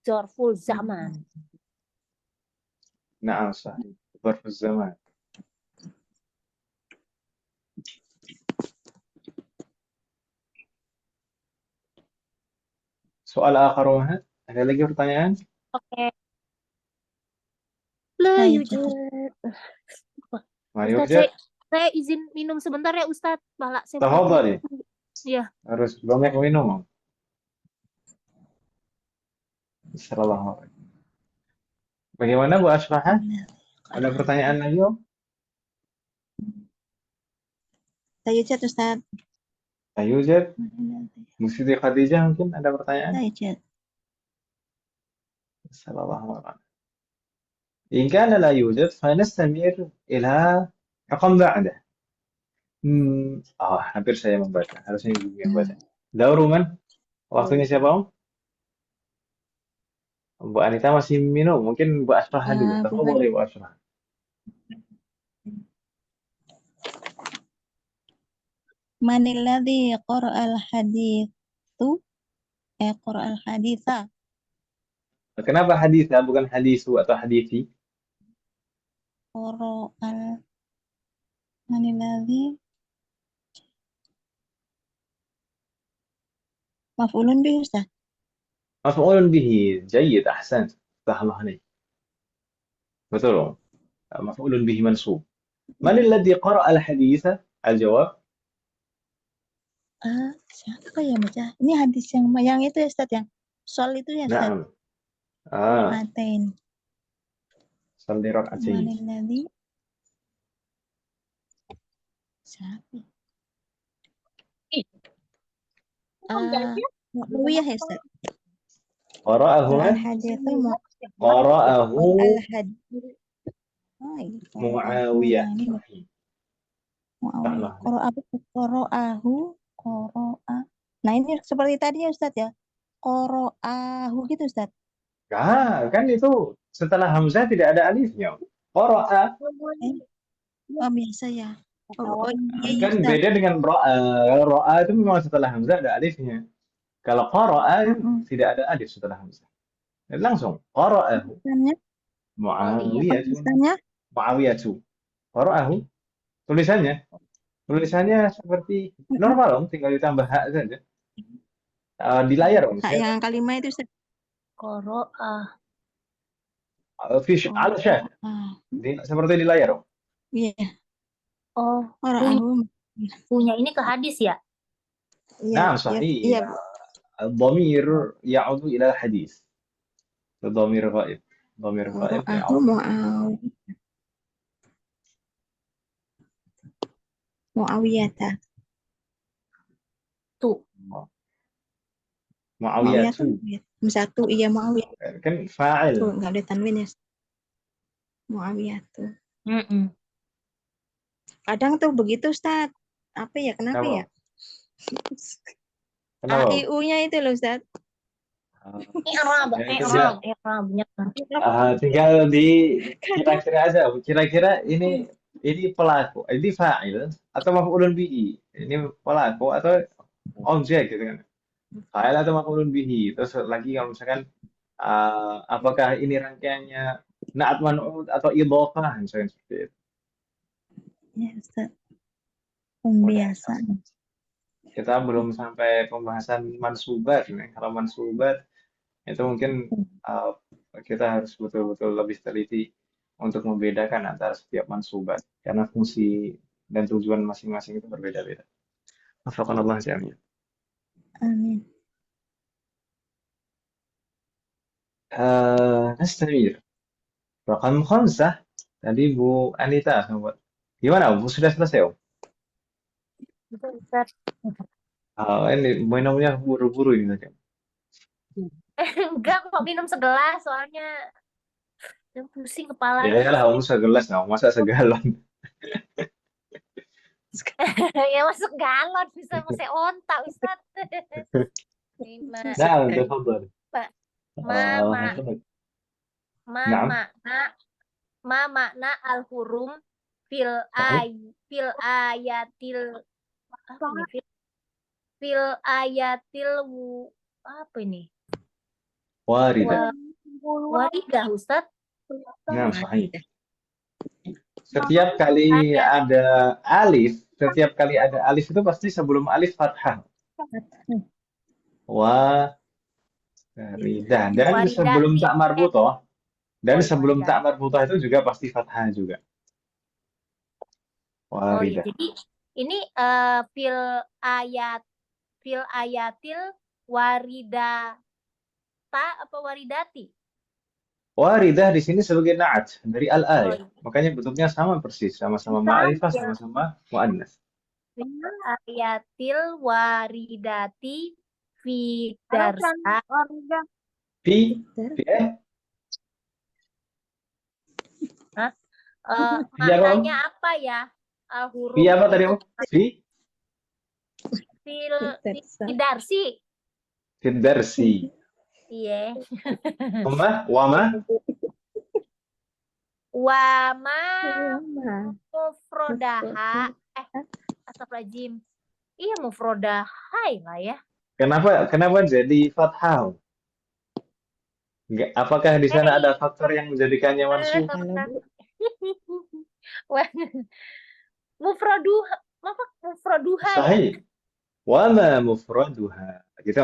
zarful zaman. Na'am sahih. Zarful zaman. Soal akhir Wahid. Ada lagi pertanyaan? Oke. La yujad. Ustaz, saya izin minum sebentar ya Ustaz. Malah saya Tafadhali. Iya. Harus banyak minum. Bismillah. Bagaimana Bu Asfahah? Ada pertanyaan lagi Om? Tayyujad Ustaz. Tayyujad. Bu Siti Khadijah mungkin ada pertanyaan? Tayyujad. Assalamualaikum. إن كان لا يوجد فنستمر إلى رقم بعده. Hampir saya membaca. Harusnya ibu yang baca. Dauruman. Waktunya siapa Om? Bu Anita masih minum. Mungkin Bu Asfahah dulu. Tafadhali Bu Asfahah. Manil ladzi qara'al haditsu qara'al haditsa. Kenapa haditha bukan hadisu atau hadithi? Qara'al manil ladzi maf'ulun bihi Ustaz. مفعول به. جيد، أحسنت. صح الله عليك. betul. مفعول به منصوب. من الذي قرأ الحديث؟ الجواب Siapa ya baca? Ini hadis yang itu ya Ustaz yang sol itu ya Ustaz. نعم. آه Atain. صلي ركعتين. Manil ladzi siapa? Muawiyah ya Ustaz. قرأه من؟ Al-haditsu قرأه al-hadits. معاوية. صحيح. Muawiyah. Qara'ahu. Nah, ini seperti tadi ya Ustaz ya. Qara'ahu gitu Ustaz. Kan itu setelah hamzah tidak ada alifnya. Qara'a Oh, biasa ya. Oh, iya kan Ustaz. beda dengan ra'a. Kalau ra'a itu memang setelah hamzah ada alifnya. Kalau qara'a tidak ada alif setelah hamzah. Langsung qara'ahu Tulisannya, Muawiyah. tulisannya Muawiyatu. Qara'ahu. Tulisannya seperti normal Om, tinggal ditambah hak saja. Di layar Om. hak yang angka 5 itu Ustaz. Qara'a. Ala syah. Seperti di layar Om. Iya. Oh, Qara'ahu. punya ini ke hadis ya? نعم صحيح. Iya. الضمير يعود إلى الحديث. الضمير غائب. ضمير غائب Qara'ahu Muawiyata. Tuh. Muawiyah tuh satu iya Muawiyah. kan fa'il. Tuh enggak ada tanwin ya. Muawiyah tuh. Kadang tuh begitu Ustaz. Apa ya? Kenapa ya? Kenapa? AIU-nya itu loh Ustaz. I'rab. Tinggal di kira-kira aja. Kira-kira ini pelaku, ini fa'il atau maf'ulun bihi. Ini pelaku atau objek gitu kan. Fa'il atau maf'ulun bihi. Terus lagi kalau misalkan apakah ini rangkaiannya na'at man'ut atau idhofah misalnya seperti itu. Ya Ustaz. Pembiasaan. Kita belum sampai pembahasan mansubat nih. Kalau mansubat itu mungkin kita harus betul-betul lebih teliti untuk membedakan antara setiap mansubat karena fungsi dan tujuan masing-masing itu berbeda-beda. Wafaqanallah jami'an. Amin. Nastamir. Raqam 5 tadi Bu Anita sobat. Gimana Bu, sudah selesai Om? Ini minumnya buru-buru ini saja. Enggak kok, minum segelas soalnya pusing kepala. Ya lah Om, segelas nggak, masa segalon. Ya masuk galon bisa onta Ustaz. Nah, tafadhal. Ma makna al-hurum fil ayatil apa ini? Waridah Ustaz. Nah, sahih. Setiap kali ada alif itu pasti sebelum alif fathah. Waridah. Dan sebelum tak marbutoh. Dan sebelum tak marbutoh itu juga pasti fathah juga. Waridah. Jadi ini fil ayatil waridata apa waridati? Waridah di sini sebagai na'at dari al-ayat. Makanya bentuknya sama persis, sama-sama ma'rifah, sama-sama mu'annas. Ayatil waridati fi darsa. Maknanya apa ya? Al-huruf. Fi apa tadi Om? Fi darsi. Fi darsi. Iya. Wama mufrodaha astagfirullahaladzim. Iya, mufrodahai lah ya. Kenapa jadi fathah? Apakah di sana ada faktor yang menjadikannya mansuh? Kalau Bu, Wah, mufroduha, apa mufroduha ya? Sahih. Wama mufraduha. Gitu.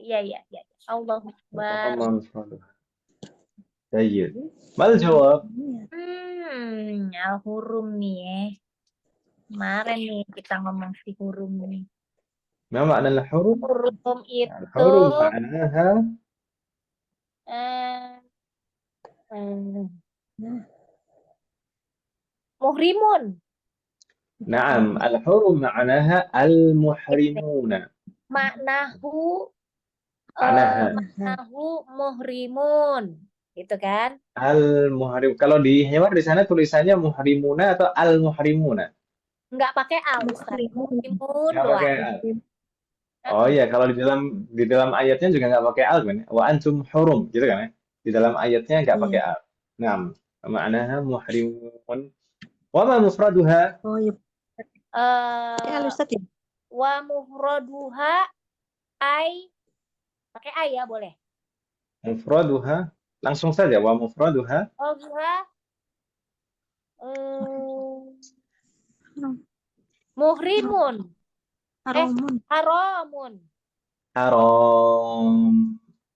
Iya. Allahu Akbar. Wama mufraduha. Baik. Mal jawab? Al-hurum nih ya. Kemarin nih kita ngomong si hurum nih. Ma makna al-hurum? Hurum itu Al-hurum ma'naha eh, eh, muhrimun. na'am, al-hurum ma'naha al-muhrimuna. Maknahu Ma'naha muhrimun. Gitu kan? al-muhrim. Kalau di hewan di sana tulisannya muhrimuna atau al-muhrimuna? Nggak pakai al, Ustaz. Muhrimun Nggak pakai doang. al. Oh iya, kalau di dalam ayatnya juga nggak pakai al kan? Wa antum hurum, gitu kan ya? Di dalam ayatnya nggak pakai al. Naam, ma'naha muhrimun. Wa ma mufraduha? oh iya, Eh, Ustaz ya. wa mufraduha pakai ai ya boleh. Mufraduha langsung saja wa mufraduha Mufraduha muhrimun. Haramun. Haramun. haram.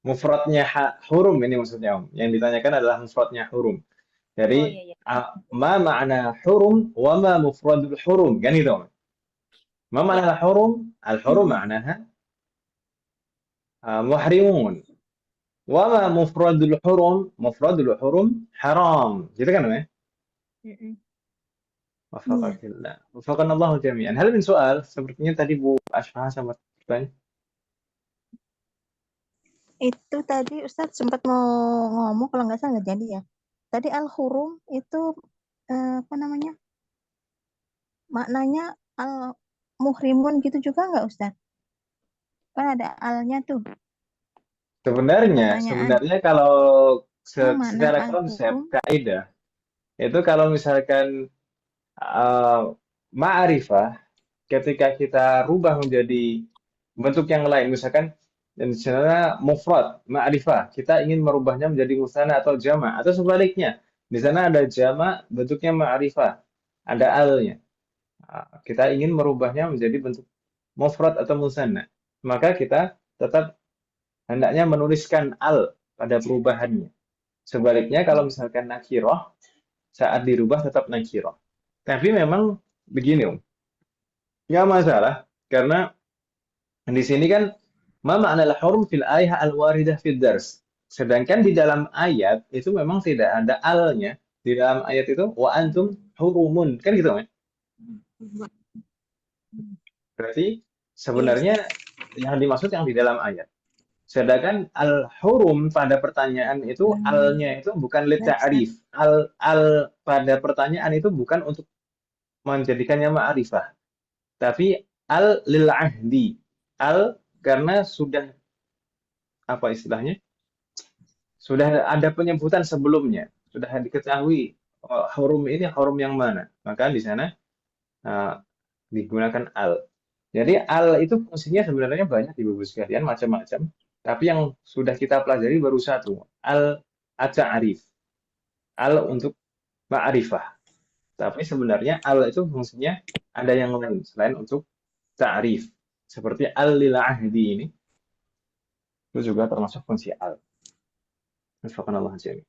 Mufradnya hurum ini maksudnya Om. Yang ditanyakan adalah mufradnya hurum. Oh Jadi iya. ma ma'na hurum wa ma mufradul hurum kan itu Om. Ma ma'na al-hurum? Al-hurum ma'naha muhrimun. Wa ma mufradul hurum? Mufradul hurum haram. Gitu kan Om ya? Wafaqakillah. Wafaqanallahu jami'an. Hal min soal? Sepertinya tadi Bu Ashfah sama bertanya. Itu tadi Ustadz sempat mau ngomong kalau nggak salah nggak jadi ya. Tadi al-hurum itu apa namanya? Maknanya al-muhrimun gitu juga nggak Ustadz? Kan ada alnya tuh. Sebenarnya Pertanyaan. kalau Mana secara konsep al-hurum? kaidah itu kalau misalkan ma'rifah ketika kita rubah menjadi bentuk yang lain, misalkan dan di sana mufrad ma'rifah kita ingin merubahnya menjadi musanna atau jama' atau sebaliknya di sana ada jama' bentuknya ma'rifah ada alnya. Kita ingin merubahnya menjadi bentuk mufrad atau musanna maka kita tetap hendaknya menuliskan al pada perubahannya. Sebaliknya kalau misalkan nakirah saat dirubah tetap nakirah. Tapi memang begini Om, nggak masalah karena di sini kan ma ma'na al-hurum fil ayah al-waridah fid dars. Sedangkan di dalam ayat itu memang tidak ada alnya. Di dalam ayat itu wa antum hurumun kan gitu kan? Berarti sebenarnya yang dimaksud yang di dalam ayat. Sedangkan al-hurum pada pertanyaan itu alnya itu bukan lita'rif. Al pada pertanyaan itu bukan untuk menjadikannya ma'rifah, tapi al lil ahdi. Al karena sudah apa istilahnya? Sudah ada penyebutan sebelumnya, sudah diketahui hurum ini hurum yang mana. Maka di sana digunakan al. Jadi al itu fungsinya sebenarnya banyak di buku sekalian macam-macam. Tapi yang sudah kita pelajari baru satu, al at-ta'rif. Al untuk ma'rifah. Tapi sebenarnya al itu fungsinya ada yang lain selain untuk ta'rif. Seperti al lil ahdi ini itu juga termasuk fungsi al. Wafaqanallah jami'.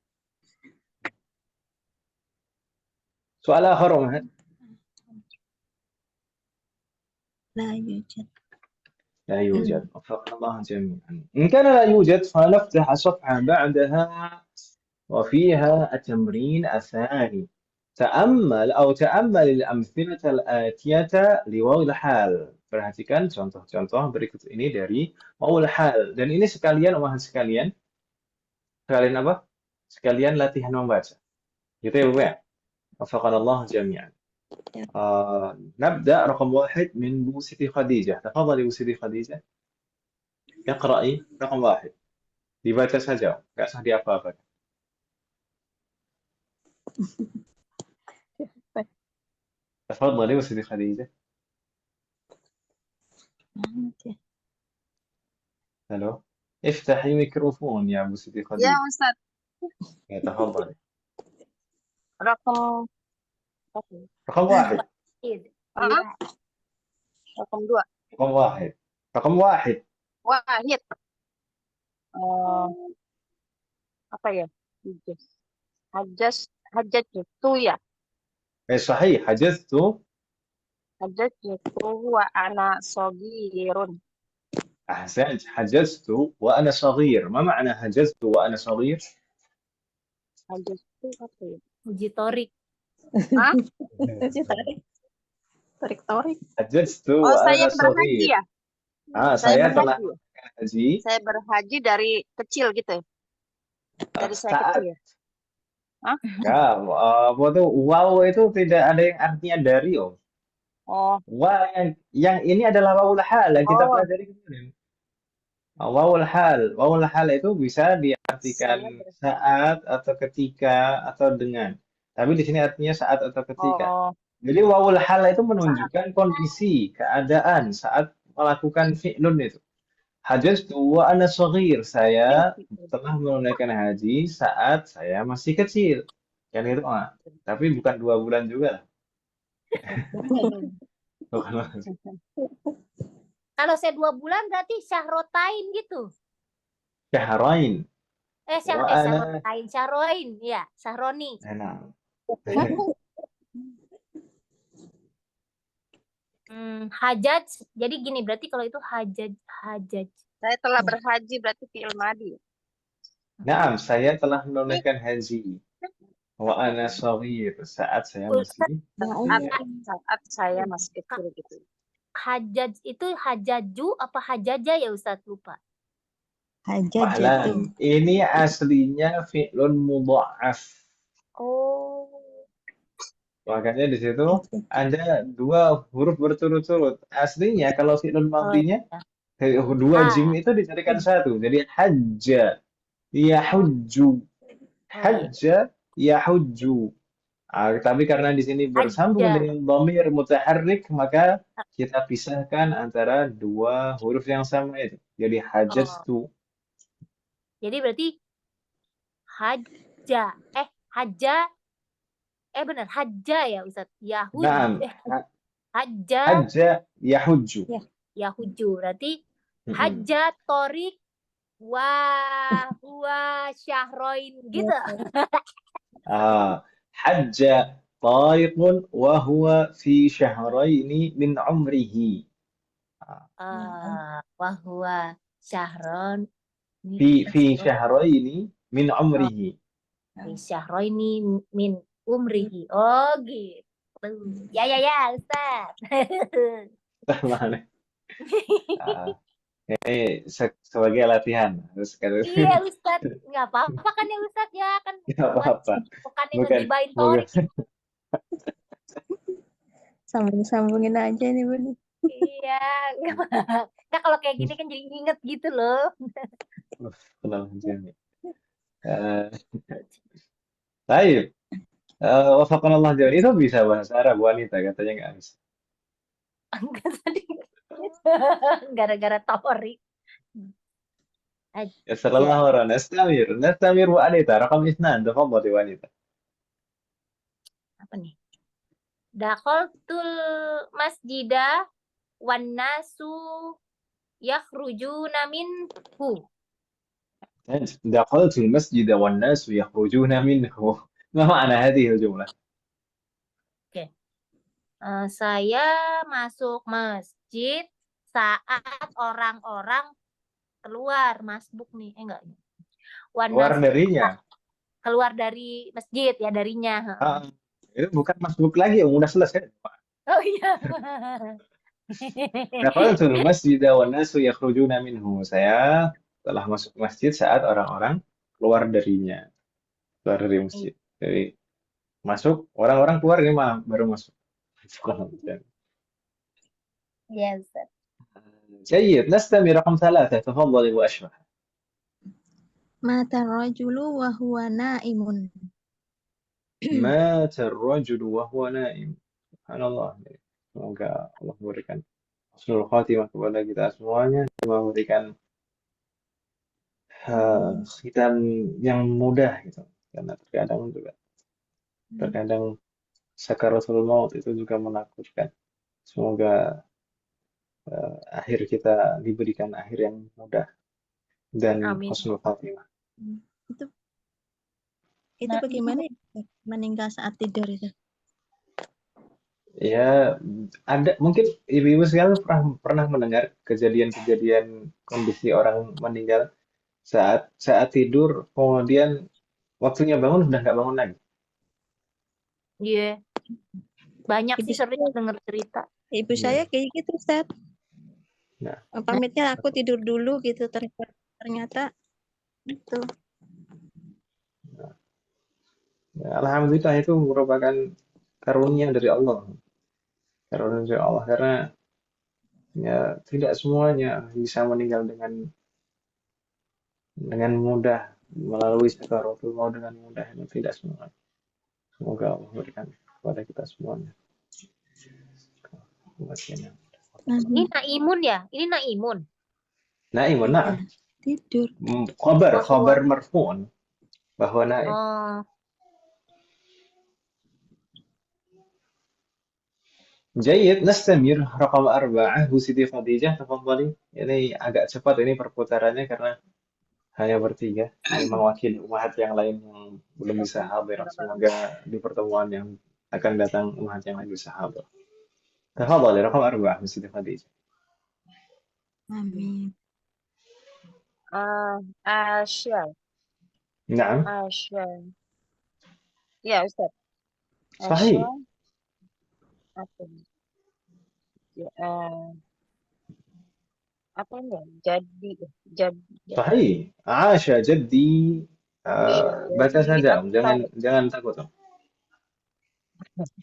Soal akhar Umar. لا يوجد. لا يوجد. وفقنا الله جميعا. إن كان لا يوجد فنفتح صفحة بعدها وفيها التمرين الثاني. تأمل الأمثلة الآتية لواو الحال. Perhatikan contoh-contoh berikut ini dari waul hal. Dan ini sekalian, sekalian apa? Sekalian latihan membaca. Gitu ya, Bu ya? Wafaqanallah jami'an. نبدأ رقم 1 من بو سيدي خديجة. تفضلي بو سيدي خديجة. اقرأي رقم 1. Dibaca saja, nggak usah apa-apa. تفضلي بو سيدي خديجة. الو، افتحي ميكروفون يا ابو سيدي Ya, خديجة. Ustadz. تفضلي. Raqam apa? رقم واحد. Iya. Ah, raqam 2. رقم واحد. رقم واحد. Wahid. Eh, apa ya? Hijaz. Hajjaj itu ya. إيه صحيح، حجزت. Hajjaj itu wa ana sogirun. أحسنت، حجزت وأنا صغير. ما معنى حجزت وأنا صغير؟ Hajjaj itu apa ya? Uji torik. Hah? Uji tarik. Tarik-tarik. حجزت Oh, saya وأنا berhaji صغير. ya? saya Saya telah berhaji. haji Saya berhaji dari kecil gitu ya. Dari saya saat. kecil ya. Hah? Ya, apa tuh wow itu tidak ada yang artinya dari om. Oh, Wow yang ini adalah wawul hal yang kita oh, pelajari kemarin. Wawul hal itu bisa diartikan saya ber saat atau ketika atau dengan. Tapi di sini artinya saat atau ketika. oh, Jadi wawul hal itu saat menunjukkan kondisi, keadaan saat melakukan fi'lun itu. Hajjatu wa ana shaghir. Saya telah menunaikan haji saat saya masih kecil. Kan itu ah. Tapi bukan 2 bulan juga. Bukan. Kalau saya 2 bulan berarti syahrotain gitu. Syahrain. Wa ana. Syahrotain, syahroin, ya, syahroni. Nah. Hajaj. Jadi gini, berarti kalau itu hajaj. saya telah berhaji berarti fi'il madi. Nah, saya telah menunaikan haji. Wa ana shaghir. Saat saya masih Saat saya masih kecil gitu. Hajaj itu hajaju apa hajaja ya Ustadz, lupa. Hajajatu. Wahlan. Ini aslinya fi'lun mudha'af. Oh. Makanya di situ ada 2 huruf berturut-turut. Aslinya kalau fi'lun madhinya iya. 2 jim itu dijadikan 1. Jadi hajja, yahujju. Hajja, yahujju. Tapi karena di sini bersambung Hajja. dengan dhamir mutaharrik, maka kita pisahkan antara 2 huruf yang sama itu. Jadi hajjatu. Jadi berarti hajja. Benar, hajja ya Ustadz. Naam. Hajja. Hajja, yahujju. Yahujju. Berarti hajja torik wa huwa syahroin gitu. Hajja tariqun wa huwa fi syahraini min umrihi. Wa huwa syahron. Fi syahraini min umrihi. Fi syahroini min umrihi. Oh gitu. Ya Ustaz. Ini sebagai latihan. Iya Ustaz, nggak apa-apa kan ya Ustaz ya kan. Nggak apa-apa. Bukan yang ngegibain Torik. Sambung-sambungin aja nih Bun. Iya, nah kalau kayak gini kan jadi inget gitu loh. Kenal aja. Baik. Wafaqanallah jawab itu bisa bahasa Arab wanita katanya nggak bisa. Enggak tadi. Gara-gara Torik. يسر الله ورانا. نستمر وأنيتا رقم 2. تفضلي وأنيتا. Apa nih? Dakhaltul masjidah wan nasu yakhrujuna minhu. دخلت المسجد والناس يخرجون منه. ما معنى هذه الجملة؟ Saya masuk masjid saat orang-orang keluar masbuk nih, enggak? Keluar darinya. Keluar dari masjid ya darinya. Itu bukan masbuk lagi, udah selesai. Oh iya. Dakhaltul masjid wan nasu yakhrujuna minhu. Saya telah masuk masjid saat orang-orang keluar darinya. Keluar dari masjid. Jadi masuk, orang-orang keluar ini malah baru masuk. Yes. جيد. نستمر رقم 3. تفضلي وأشرح. مات الرجل وهو نائم. مات الرجل وهو نائم. Subhanallah. Semoga Allah memberikan husnul khatimah kepada kita semuanya. Memberikan khitam yang mudah gitu. Karena terkadang sakaratul maut itu juga menakutkan. Semoga akhir kita diberikan akhir yang mudah dan Amin. husnul khatimah. Itu itu Nah, bagaimana ya, meninggal saat tidur itu? Ya, ada mungkin ibu-ibu sekalian pernah mendengar kejadian-kejadian kondisi orang meninggal saat saat tidur, kemudian waktunya bangun udah nggak bangun lagi. iya, banyak Ibu sih sering saya, denger cerita. ibu saya kayak gitu, Ustaz. Nah, Pamitnya aku tidur dulu gitu, ternyata itu. ya, alhamdulillah itu merupakan karunia dari Allah. Karunia dari Allah karena ya tidak semuanya bisa meninggal dengan mudah melalui sakaratul maut dengan mudah itu tidak semua. Semoga Allah berikan kepada kita semuanya kematian yang Ini Amin. Naimun ya? Ini Naimun. Naim, Iya, nah, tidur. khabar Bahwa marfu'un bahwa naim. جيد نستمر رقم 4 Bu Siti Khadijah tafadhali. Ini agak cepat ini perputarannya karena hanya bertiga. Ini mewakili umat yang lain yang belum bisa hadir. Semoga di pertemuan yang akan datang umat yang lain bisa hadir. تفضلي رقم 4 Bu Siti Khadijah. Amin. Asya, نعم Asya. Ya, Ustaz. Asya, صحيح apa ini? Ya, apa ini ya? Jadi, صحيح عاش جدي Asya, baca jadi saja aktar. jangan takut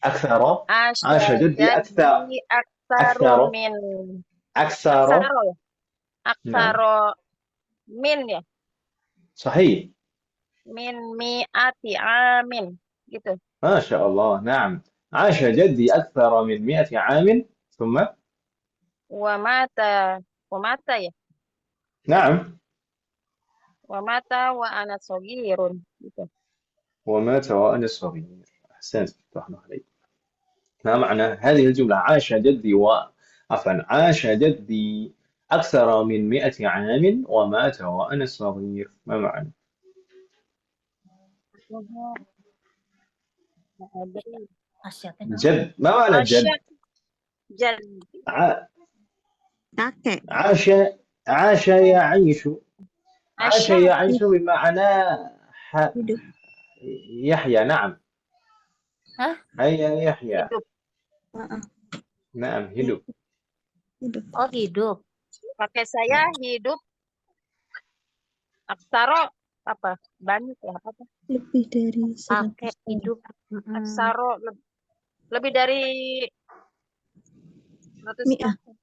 أكثر Asya, عاش جدي jadi aktaru أكثر min. أكثر Aksaro ya? نعم Aksaro min ya? صحيح Min mi'ati amin. Gitu. ما شاء الله نعم عاش جدي أكثر من 100 عام ثم Wa mata ya? نعم Wa mata wa ana sogirun. Gitu. ومات وأنا صغير أحسنت رحمة عليك ما معنى هذه الجملة عاش جدي عفوا عاش جدي أكثر من 100 عام ومات وأنا صغير ما معنى Asyatnya جد ما معنى Asya, جد jadi. ع- Kakek. عاش عاش يعيش عاش Asya, يعيش بمعنى Hidup. يحيى نعم Hah? هيا يحيى hidup. Heeh, نعم hidup hidup. Oh, hidup. Pakai saya hidup. Aksaro apa? Banyak ya apa? Lebih dari 100 Pakai tahun. hidup. Mm-mm. Aksaro lebih dari 100 Mi'ah. tahun.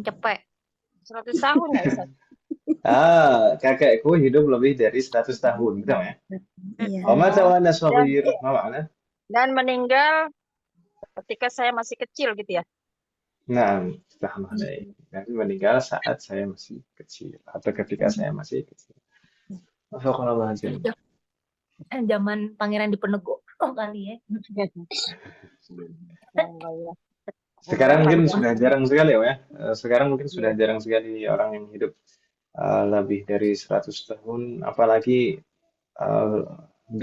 Cepet. 100 tahun ya, Ustaz? kakekku hidup lebih dari 100 tahun gitu ya Iya. ومات Oh, وأنا dan, صغير ما معنى dan meninggal ketika saya masih kecil gitu ya. نعم رحمة عليك jadi meninggal saat saya masih kecil atau ketika saya masih kecil Astagfirullahaladzim. Zaman Pangeran Diponegoro kali ya. Alhamdulillah. Sekarang mungkin sudah jarang sekali ya. Sekarang mungkin sudah jarang sekali orang yang hidup lebih dari 100 tahun, apalagi uh,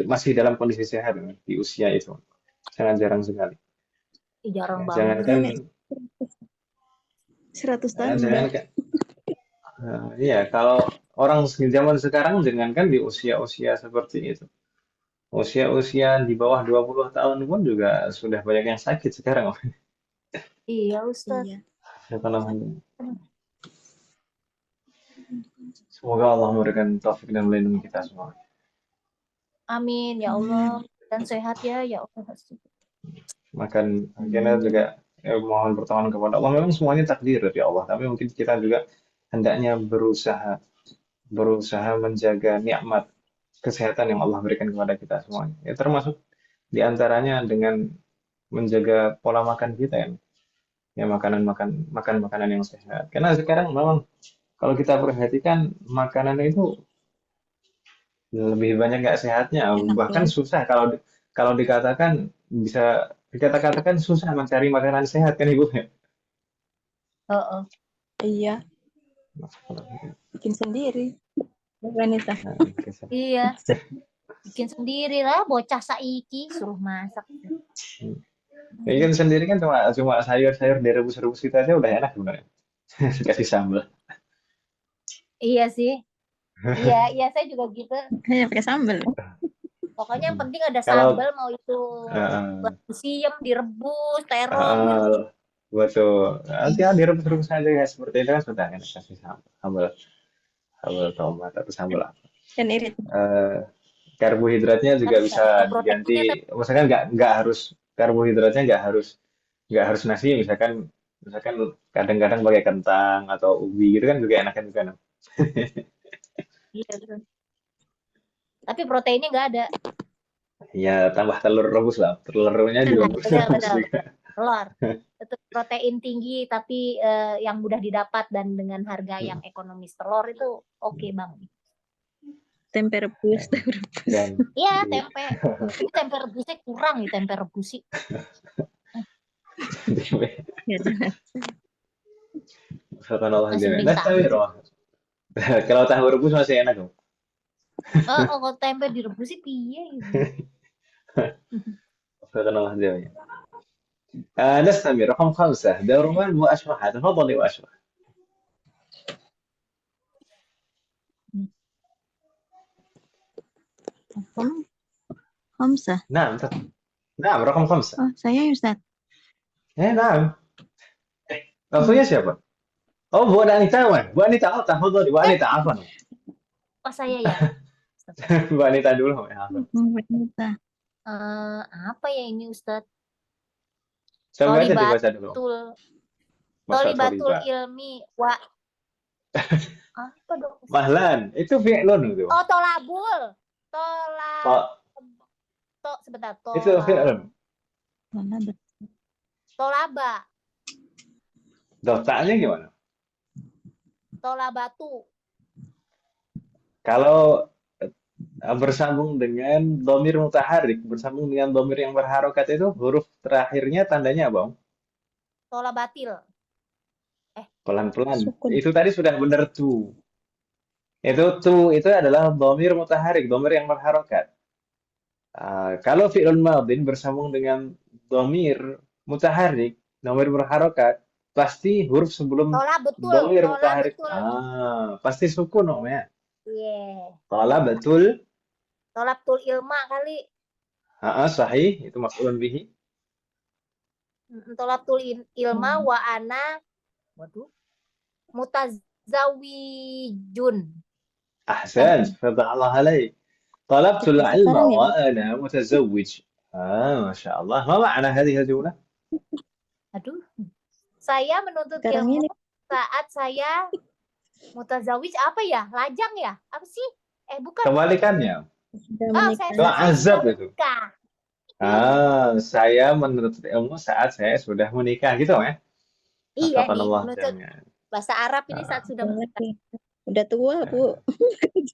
masih dalam kondisi sehat ya, di usia itu. Sangat jarang sekali. Jarang Ya, banget. jangankan, Nenek 100 tahun udah. jangankan, iya kalau orang zaman sekarang jangankan di usia-usia seperti itu. Usia-usia di bawah 20 tahun pun juga sudah banyak yang sakit sekarang. Iya, Ustaz. Iya. Semoga Allah memberikan taufik dan melindungi kita semua. Amin ya Allah. Dan sehat ya Allah. Makan kita juga mohon pertolongan kepada Allah. Memang semuanya takdir dari Allah, tapi mungkin kita juga hendaknya berusaha menjaga nikmat kesehatan yang Allah berikan kepada kita semuanya. Ya termasuk diantaranya dengan menjaga pola makan kita ya. Ya makan makanan yang sehat. Karena sekarang memang Kalau kita perhatikan makanan itu lebih banyak nggak sehatnya, Enak bahkan loh. susah kalau dikatakan bisa dikata-katakan susah mencari makanan sehat kan Ibu ya. Heeh. Iya, bikin sendiri. Bu Wanita. Nah, Iya, bikin sendiri lah. Bocah saiki suruh masak. bikin sendiri kan cuma cuma sayur-sayur direbus-rebus itu aja udah enak sebenarnya. Kasih sambal. Iya sih. Iya, iya saya juga gitu. Hanya pakai sambal. Pokoknya yang penting ada Kalau sambal, mau itu eh, batu siam, direbus, terong gitu. eh, betul, nanti ya direbus-rebus aja ya seperti itu kan sudah enak kasih sambal, sambal, sambal tomat atau sambal apa. Dan irit. Eh, Karbohidratnya Kan juga nggak bisa ada proteinnya, diganti, misalkan nggak harus karbohidratnya nggak harus nasi, misalkan misalkan kadang-kadang pakai kentang atau ubi gitu kan juga enakan juga. No? iya, betul. Tapi proteinnya nggak ada. Ya tambah telur rebus lah, telurnya direbus Benar-benar juga. telur. Itu protein tinggi tapi yang mudah didapat dan dengan harga yang ekonomis. Telur itu oke banget. Tempe rebus, tempe rebus. Dan Iya, tempe. Ini tempe rebusnya kurang nih, tempe rebus sih. Ya, jangan. Subhanallah Masih jami'an. mending Nah, tapi tahu. Roh, kalau tahu rebus masih enak dong. Kalau tempe direbus sih piye gitu. Subhanallah jami'an. نستمر رقم 5 دوران وأشرحها تفضلي وأشرح. Hamzah. نعم نعم رقم 5. Oh, saya Ustaz. نعم maksudnya siapa? Oh Bu Anita wan. Bu Anita oh tafadhali Bu Anita afwan. Oh saya ya. Bu Anita dulu ya afwan. Wanita. Apa ya ini Ustadz? Coba aja dibaca dulu. Masa Tolibatul Toriba. ilmi wa apa dong? Mahlan, itu fi'lun itu. Oh, tolabul. Sebentar. Itu fi'lun. Tolaba. Dotaknya gimana? Tolabatu. Kalau bersambung dengan domir mutaharik, bersambung dengan domir yang berharokat itu huruf terakhirnya tandanya apa? Om? Tolabatil. Pelan-pelan. Sukun. Itu tadi sudah benar tuh. Itu adalah domir mutaharik, domir yang berharokat. Kalau fi'lun madin bersambung dengan domir mutaharik, domir berharokat, pasti huruf sebelum domir mutaharik. Pasti sukun om ya. Iya. Tala betul. Tolabtul ilma kali. Sahih, itu maf'ulun bihi. Tolabtul ilma wa ana mutazawijun. Ahsan, فتح الله عليك. طلبت العلم وأنا متزوج. ما شاء الله. ما معنى هذه الجملة؟ Aduh. Saya menuntut Sekarang ilmu ini. saat saya mutazawij apa ya? Lajang ya? Apa sih? Bukan. Kebalikannya. Sudah azab itu. Menikah. Saya menuntut ilmu saat saya sudah menikah gitu ya? Iya nih, menuntut bahasa Arab ini saat sudah menikah. Udah tua, Bu.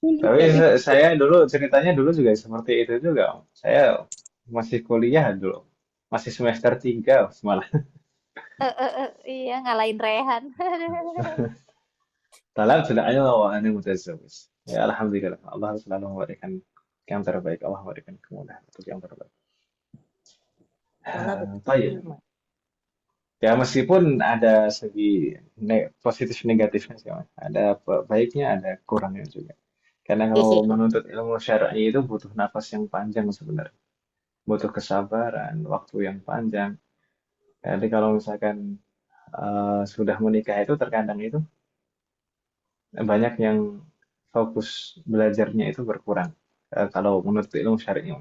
Tapi saya dulu ceritanya dulu juga seperti itu juga. Om. Saya masih kuliah dulu. Masih semester 3 malah. Iya, ngalahin Rehan. Talab sudah aja wa ana mutazawwij. Ya alhamdulillah. Allah selalu memberikan yang terbaik. Allah memberikan kemudahan untuk yang terbaik. Baik. Ya meskipun ada segi positif negatifnya sih, Mas. Ada baiknya, ada kurangnya juga. Karena kalau menuntut ilmu syar'i itu butuh nafas yang panjang sebenarnya. Butuh kesabaran, waktu yang panjang. Jadi kalau misalkan sudah menikah itu terkadang itu banyak yang fokus belajarnya itu berkurang. Kalau menuntut ilmu syar'i.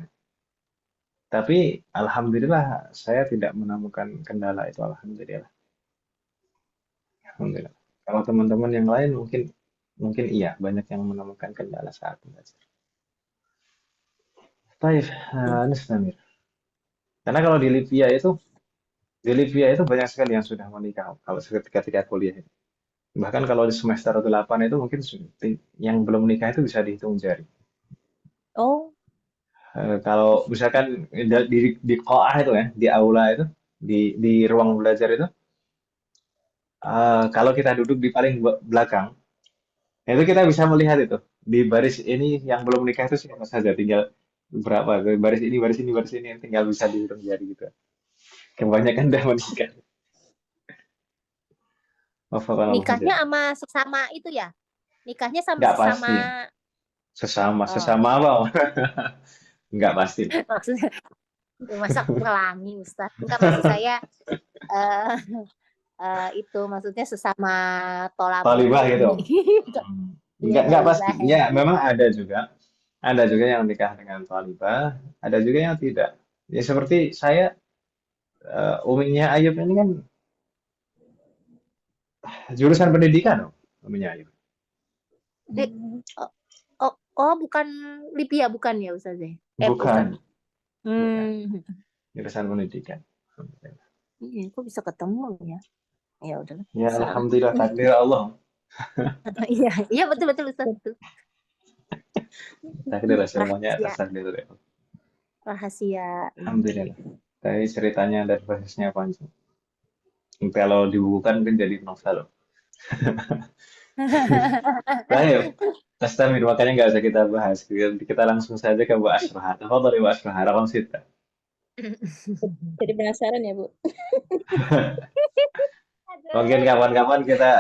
Tapi alhamdulillah saya tidak menemukan kendala itu alhamdulillah. Alhamdulillah. Kalau teman-teman yang lain mungkin iya banyak yang menemukan kendala saat belajar. Baik, Nastamir. Karena kalau di Libya itu banyak sekali yang sudah menikah kalau ketika kuliah itu. Bahkan kalau di semester 8 itu mungkin yang belum menikah itu bisa dihitung jari. Oh, Kalau misalkan di qoah itu ya, di aula itu, di ruang belajar itu, kalau kita duduk di paling belakang, itu kita bisa melihat itu. Di baris ini yang belum menikah itu siapa saja, tinggal berapa, baris ini, tinggal bisa dihitung jari gitu. Kebanyakan udah menikah. Wafakallahu nikahnya khairan. sama sesama itu ya? Nikahnya sama Nggak sesama, pasti. Sesama, oh, sesama apa? Nggak pasti. maksudnya masa pelangi Ustaz? Enggak, maksud saya eh itu maksudnya sesama tolabul Talibah gitu. ilmi. Iya, Nggak pasti. tolibah ya. Ya, memang ada juga. Ada juga yang nikah dengan talibah, ada juga yang tidak. Ya seperti saya, uminya Ayub ini kan jurusan pendidikan, loh, uminya Ayub. Di, oh, oh, oh, bukan Libya, bukan ya Ustaz ya? Bukan. Bukan, bukan. Jurusan pendidikan. Iya, kok bisa ketemu ya? Ya udahlah, Ya, salah. alhamdulillah takdir Allah. Iya, iya betul Ustaz. Betul. Takdir semuanya atas Rahasia, takdir Allah. rahasia. Alhamdulillah. Tapi ceritanya dan prosesnya panjang. Kalau dibukukan mungkin jadi novel. Baik, Tastamir, makanya nggak usah kita bahas. Kita langsung saja ke Bu Asrah. Tafadhali Bu Asrah, raqam 6. Jadi penasaran ya, Bu. Mungkin kapan-kapan kita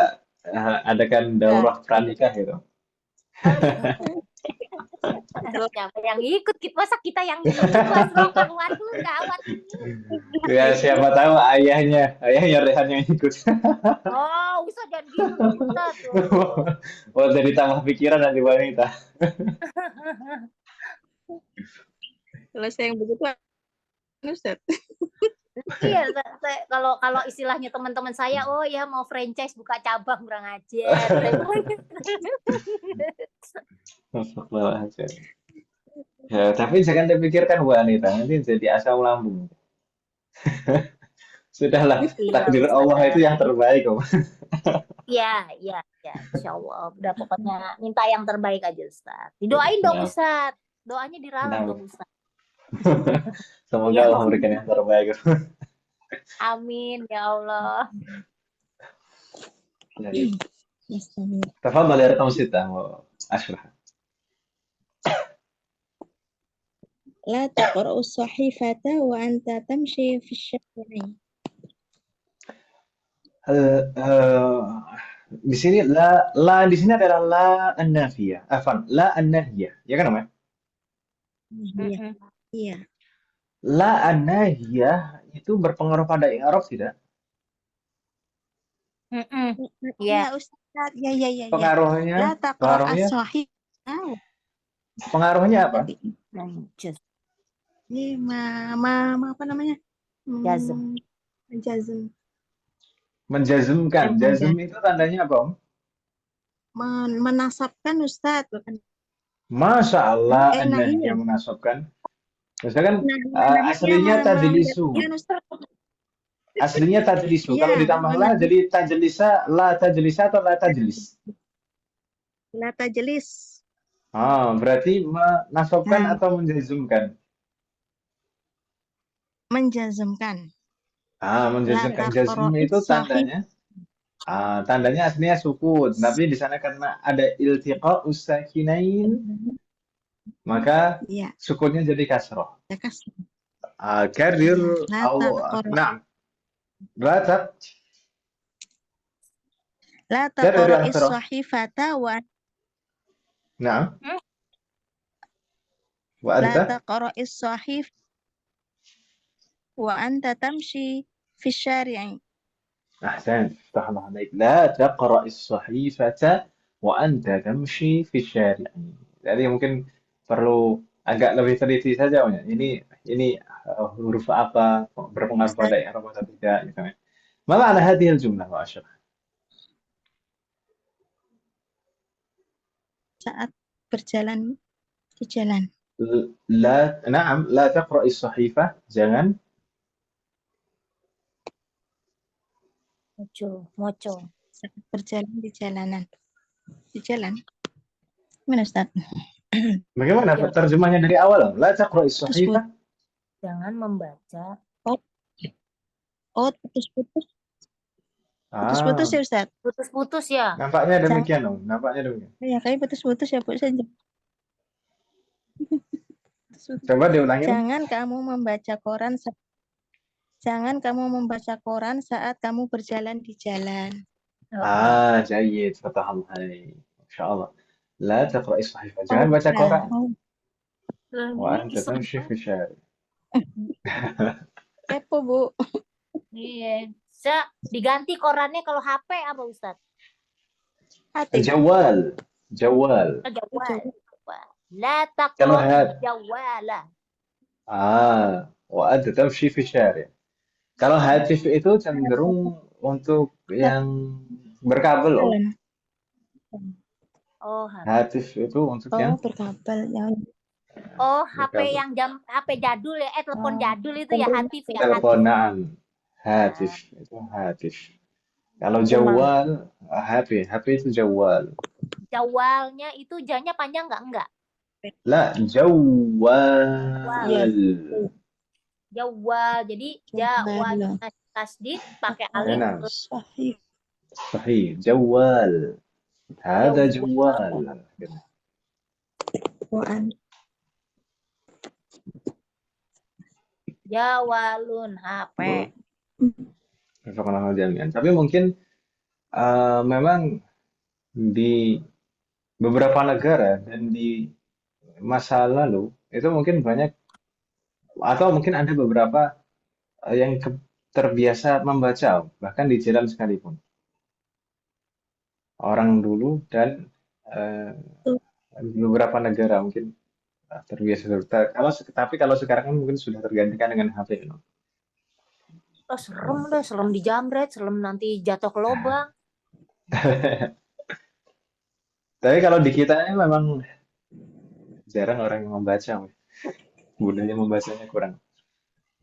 adakan daurah pranikah gitu. Siapa yang ikut? Masa kita yang ikut? Wasrokan, waduh, gawat ini. Ya, siapa tahu ayahnya Rehan yang ikut. Oh, Ustaz jangan gitu, Ustaz. Oh, jadi tambah pikiran nanti wanita. Kalau saya yang begitu, Ustaz. Iya, kalau istilahnya teman-teman saya, oh ya mau franchise buka cabang, kurang ajar. Ya, tapi jangan dipikirkan wanita, nanti jadi asam lambung. Sudahlah, Iya, takdir Ustaz. Allah itu yang terbaik kok. Iya, insya Allah. Udah pokoknya minta yang terbaik aja, Ustaz. Didoain dong, Ustaz. Doanya diralat dong, Ustaz. Semoga Ya. Allah memberikan yang terbaik. Amin, ya Allah. تفضل يا رقم 6 أشرح. لا تقرأ الصحيفة وأنت تمشي في الشارع. Di sini la di sini adalah la an-nafiyah. Afan, la an-nahiyah. Ya kan, Om? Iya. La an-nahiyah itu berpengaruh pada i'rab tidak? Iya, Ustaz. Ya. Pengaruhnya, La taqra as-sahifah. pengaruhnya apa? Ini apa namanya? Jazm. Jazm. Menjazmkan. Jazm itu tandanya apa, Om? Menasabkan, Ustaz. Masya Allah, an-nahiyah menasabkan. Misalkan aslinya tajlisu. Aslinya tajlisu. Kalau ditambah la jadi tajlisa, la tajlisa atau la tajlis? La tajlis. Berarti menasabkan atau menjazmkan? Menjazmkan. Menjazmkan. Jazm itu tandanya aslinya sukun, tapi di sana karena ada iltiqa usakinain, maka sukunnya jadi kasroh. Karir na'am. La taqra as-sahifata wa na'am. La taqra as-sahif wa anta tamshi fi syari'i. أحسنت، فتح الله عليك. لا تقرأ الصحيفة وأنت تمشي في الشارع. Jadi mungkin perlu agak lebih teliti saja, Om. Ini huruf apa, berpengaruh pada i'rab atau tidak, misalnya. ما معنى هذه الجملة يا أشرف؟ Saat berjalan di jalan. نعم لا تقرأ الصحيفة. Jangan Moco. saat berjalan di jalanan. Di jalan. Gimana Ustaz? Bagaimana Ya. terjemahnya dari awal? La taqra'is Putus-putus. sahifa. Jangan membaca. Oh, putus-putus. Ah, Putus-putus ya Ustaz? Putus-putus ya. nampaknya demikian dong. Nampaknya demikian. Ya, kayak putus-putus ya Bu. Putus-putus. Coba diulangi. Jangan kamu membaca koran saat kamu berjalan di jalan. Jayid. Fatahallahai. Masya Allah. La taqra'is sahifa. Jangan baca koran. Wa anta tamshi fi syari. Kepo Bu. Iya. Diganti korannya kalau HP apa Ustaz? Hati. Jawal. Jawal. Jawal. La Kalau taqra'u jawala. Wa anta tamshi fi syari. Kalau hatif itu cenderung untuk yang berkabel loh. Jalan. Oh, Hatif itu untuk Oh, yang berkabel. Yang HP yang HP jadul ya, telepon jadul itu ya hatif ya, teleponan. Hatif itu hatif. Kalau jawal, HP itu jawal. Jawalnya itu janya panjang nggak? Enggak. La, jawal. Jawal. Jadi jawal tasdid pakai alif. Enak. sahih. Sahih, jawal. Hada jawal. Quran. Jawalun HP. Katakanlah jami'an. Tapi mungkin memang di beberapa negara dan di masa lalu itu mungkin banyak atau mungkin ada beberapa yang terbiasa membaca bahkan di jalan sekalipun. Orang dulu dan beberapa negara mungkin terbiasa. Tapi kalau sekarang kan mungkin sudah tergantikan dengan HP. No? Oh, serem dijamret, serem nanti jatuh ke lubang. Tapi kalau di kita ini memang jarang orang yang membaca. Budaya membacanya kurang.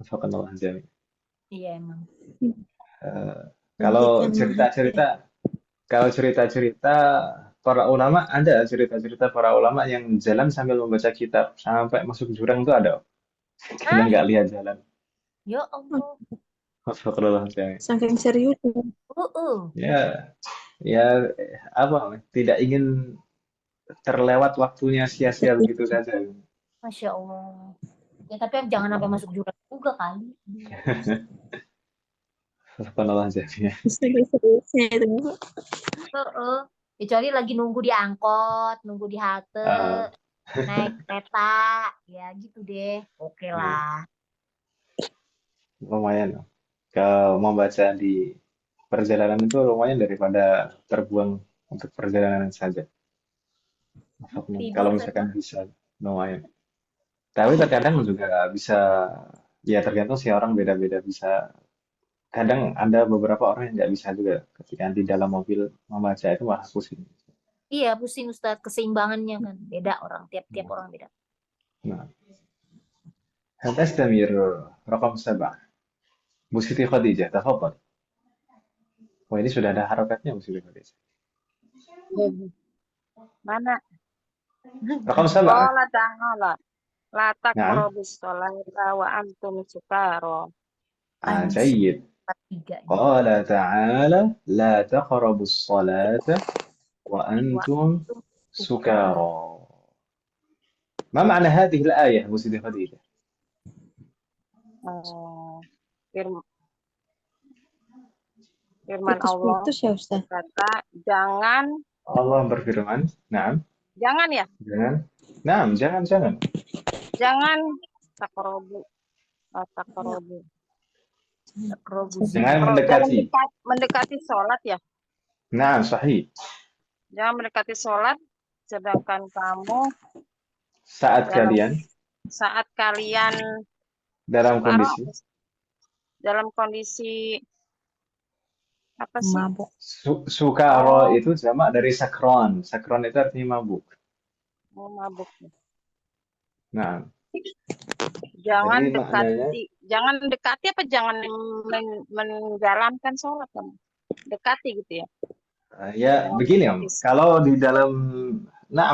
Subhanallah. Iya emang. Kalau cerita-cerita para ulama, ada cerita-cerita para ulama yang jalan sambil membaca kitab sampai masuk jurang itu ada. Karena nggak lihat jalan. Ya Allah. Saking serius. Ya apa? Tidak ingin terlewat waktunya sia-sia begitu saja. Masya Allah. Ya tapi jangan sampai masuk jurang juga kali. Subhanallah jadinya. Serius-seriusnya itu. Kecuali lagi nunggu di angkot, nunggu di halte, naik kereta, ya gitu deh. Oke lah. Lumayan. Kalau membaca di perjalanan itu lumayan daripada terbuang untuk perjalanan saja. Kalau misalkan bisa, lumayan. Tapi terkadang juga bisa, ya tergantung sih orang beda-beda bisa. Kadang ada beberapa orang yang nggak bisa juga ketika di dalam mobil membaca itu malah pusing. Iya pusing Ustadz, keseimbangannya kan beda orang, tiap-tiap orang beda. Nah, هتستمر رقم 7 Bu Siti Khadijah, tafadhal. Wah ini sudah ada harokatnya Bu Siti Khadijah. Mana? Raqam 7. Qala ta'ala la taqrabus sholata wa antum sukara. جيد. قال تعالى لا تقربوا الصلاة وأنتم سكارى. ما معنى هذه الآية Bu Siti Khadijah? Firman Allah kata jangan Allah berfirman, "Na'am." Jangan ya? Jangan. Na'am, jangan. Jangan taqrabu. Taqrabu. Jangan mendekati. Mendekati sholat ya? Na'am, sahih. Jangan mendekati sholat sedangkan kamu saat kalian dalam kondisi apa sih? Mabuk. Sukaro itu jamak dari sakron. Sakron itu artinya mabuk. Mabuk. Nah. Jangan dekati apa jangan menjalankan sholat kan? Dekati gitu ya. Ya, begini Om. Bis- Kalau di dalam,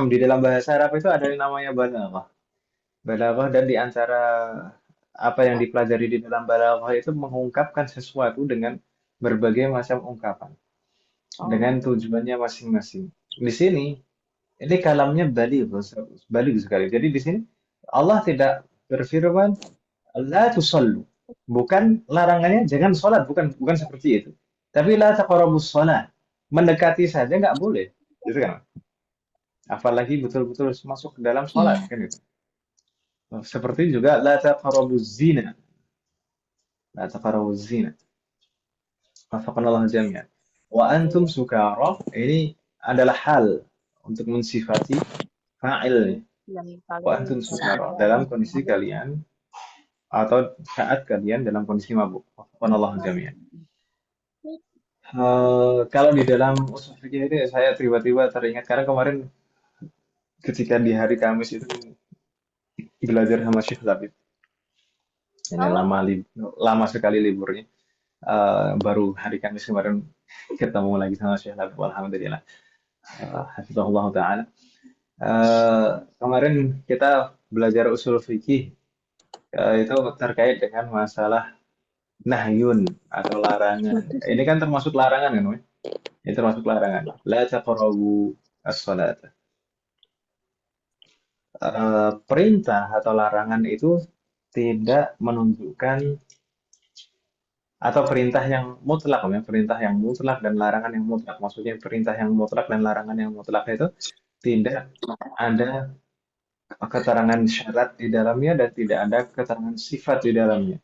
di dalam bahasa Arab itu ada yang namanya balaghah. Balaghah dan di antara apa yang dipelajari di dalam balaghah itu mengungkapkan sesuatu dengan berbagai macam ungkapan, dengan Oh, tujuannya masing-masing. Di sini, ini kalamnya baligh, baligh sekali. Jadi di sini Allah tidak berfirman la tusallu. Bukan larangannya jangan sholat, bukan bukan seperti itu. Tapi la taqrabus sholat. Mendekati saja nggak boleh. Gitu kan? Apalagi betul-betul masuk ke dalam sholat Iya. kan itu. Seperti juga la taqrabuz zina. La taqrabuz zina. Wafaqanallahu jami'an. Wa antum sukara, ini adalah hal untuk mensifati fa'il. yang Wa paling antum Saat sukara, dalam kondisi kalian atau saat kalian dalam kondisi mabuk. Wafaqanallahu jami'an. Kalau di dalam usul fikih ini saya tiba-tiba teringat karena kemarin ketika di hari Kamis itu belajar sama Syekh Labib. Ini Oh, lama sekali liburnya. Baru hari Kamis kemarin ketemu lagi sama Syekh Labib. Alhamdulillah. Hafizahullah Ta'ala. Kemarin kita belajar usul fikih itu terkait dengan masalah nahyun atau larangan. Ini kan termasuk larangan kan, Wei? Ini termasuk larangan. La taqrabu as-salat. Perintah atau larangan itu tidak menunjukkan atau perintah yang mutlak, ya, perintah yang mutlak dan larangan yang mutlak. Maksudnya perintah yang mutlak dan larangan yang mutlak itu tidak ada keterangan syarat di dalamnya dan tidak ada keterangan sifat di dalamnya.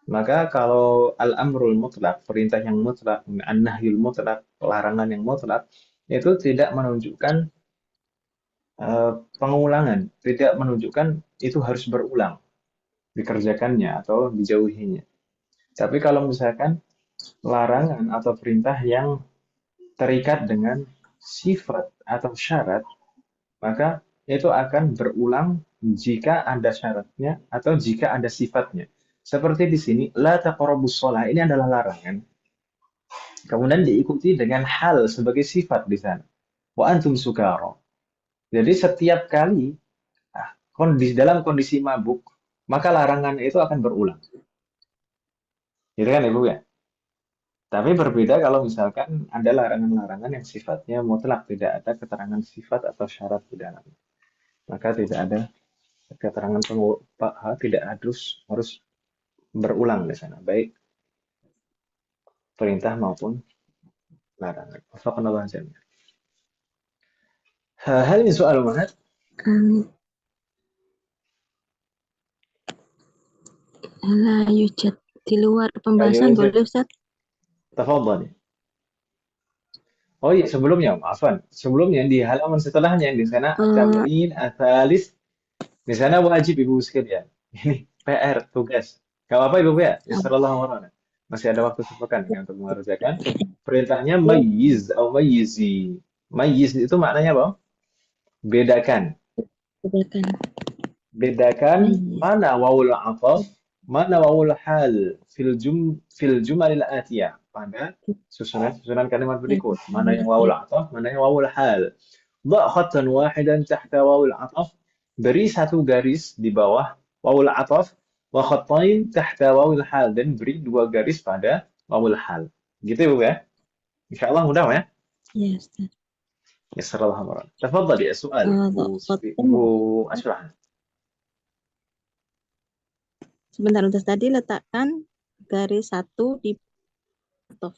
Maka kalau al-amrul mutlak, perintah yang mutlak, an-nahyul mutlak, larangan yang mutlak, itu tidak menunjukkan pengulangan, tidak menunjukkan itu harus berulang dikerjakannya atau dijauhinya. Tapi kalau misalkan larangan atau perintah yang terikat dengan sifat atau syarat, maka itu akan berulang jika ada syaratnya atau jika ada sifatnya. Seperti di sini, la taqrabus shalah, ini adalah larangan. Kemudian diikuti dengan hal sebagai sifat di sana. Wa antum sukara. Jadi setiap kali dalam kondisi mabuk, maka larangan itu akan berulang. Gitu kan Ibu ya? Tapi berbeda kalau misalkan ada larangan-larangan yang sifatnya mutlak, tidak ada keterangan sifat atau syarat di dalamnya. Maka tidak ada keterangan tidak harus berulang di sana, baik perintah maupun larangan. Wafaqanallah jami'an. Hal ini soal Mahat. Amin. La yujad. Di luar pembahasan Yujad. boleh Ustaz? Tafadhali. Oh iya, sebelumnya, maafan. Sebelumnya di halaman setelahnya di sana tamrin atalis. Di sana wajib Ibu sekalian. Ini PR, tugas. Gak apa-apa Ibu ya. Insyaallah warana. Masih ada waktu sepekan ya untuk mengerjakan. Perintahnya mayyiz atau mayyizi. Mayyiz itu maknanya apa? Bedakan. Bedakan. Bedakan mana wawul ataf, mana wawul hal fil jumalil atiyah pada susunan kalimat berikut. Mana yang wawul ataf, mana yang wawul hal. Dha khattan wahidan tahta wawul ataf. Beri satu garis di bawah wawul ataf wa khattain tahta wawul hal dan beri dua garis pada wawul hal. Gitu ya, Bu ya? Insyaallah mudah ya. Ya, Ustaz. Yassarallahu amran. Tafadhali soal Bu Ashrah. Sebentar Ustaz, tadi letakkan garis 1 di ataf.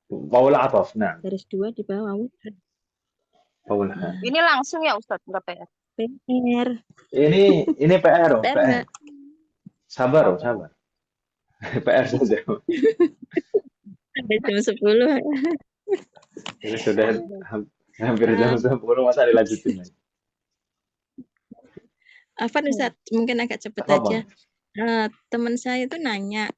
Wawul ataf, nah. Garis 2 di bawah Wawul hal. Ini langsung ya Ustadz, nggak PR? PR. Ini PR, oh, PR PR. enggak? Sabar, oh, sabar. PR saja. Ada jam 10. Ini sudah hampir jam 10, masa dilanjutin lagi. Afan Ustaz, mungkin agak cepat aja. Teman saya itu nanya,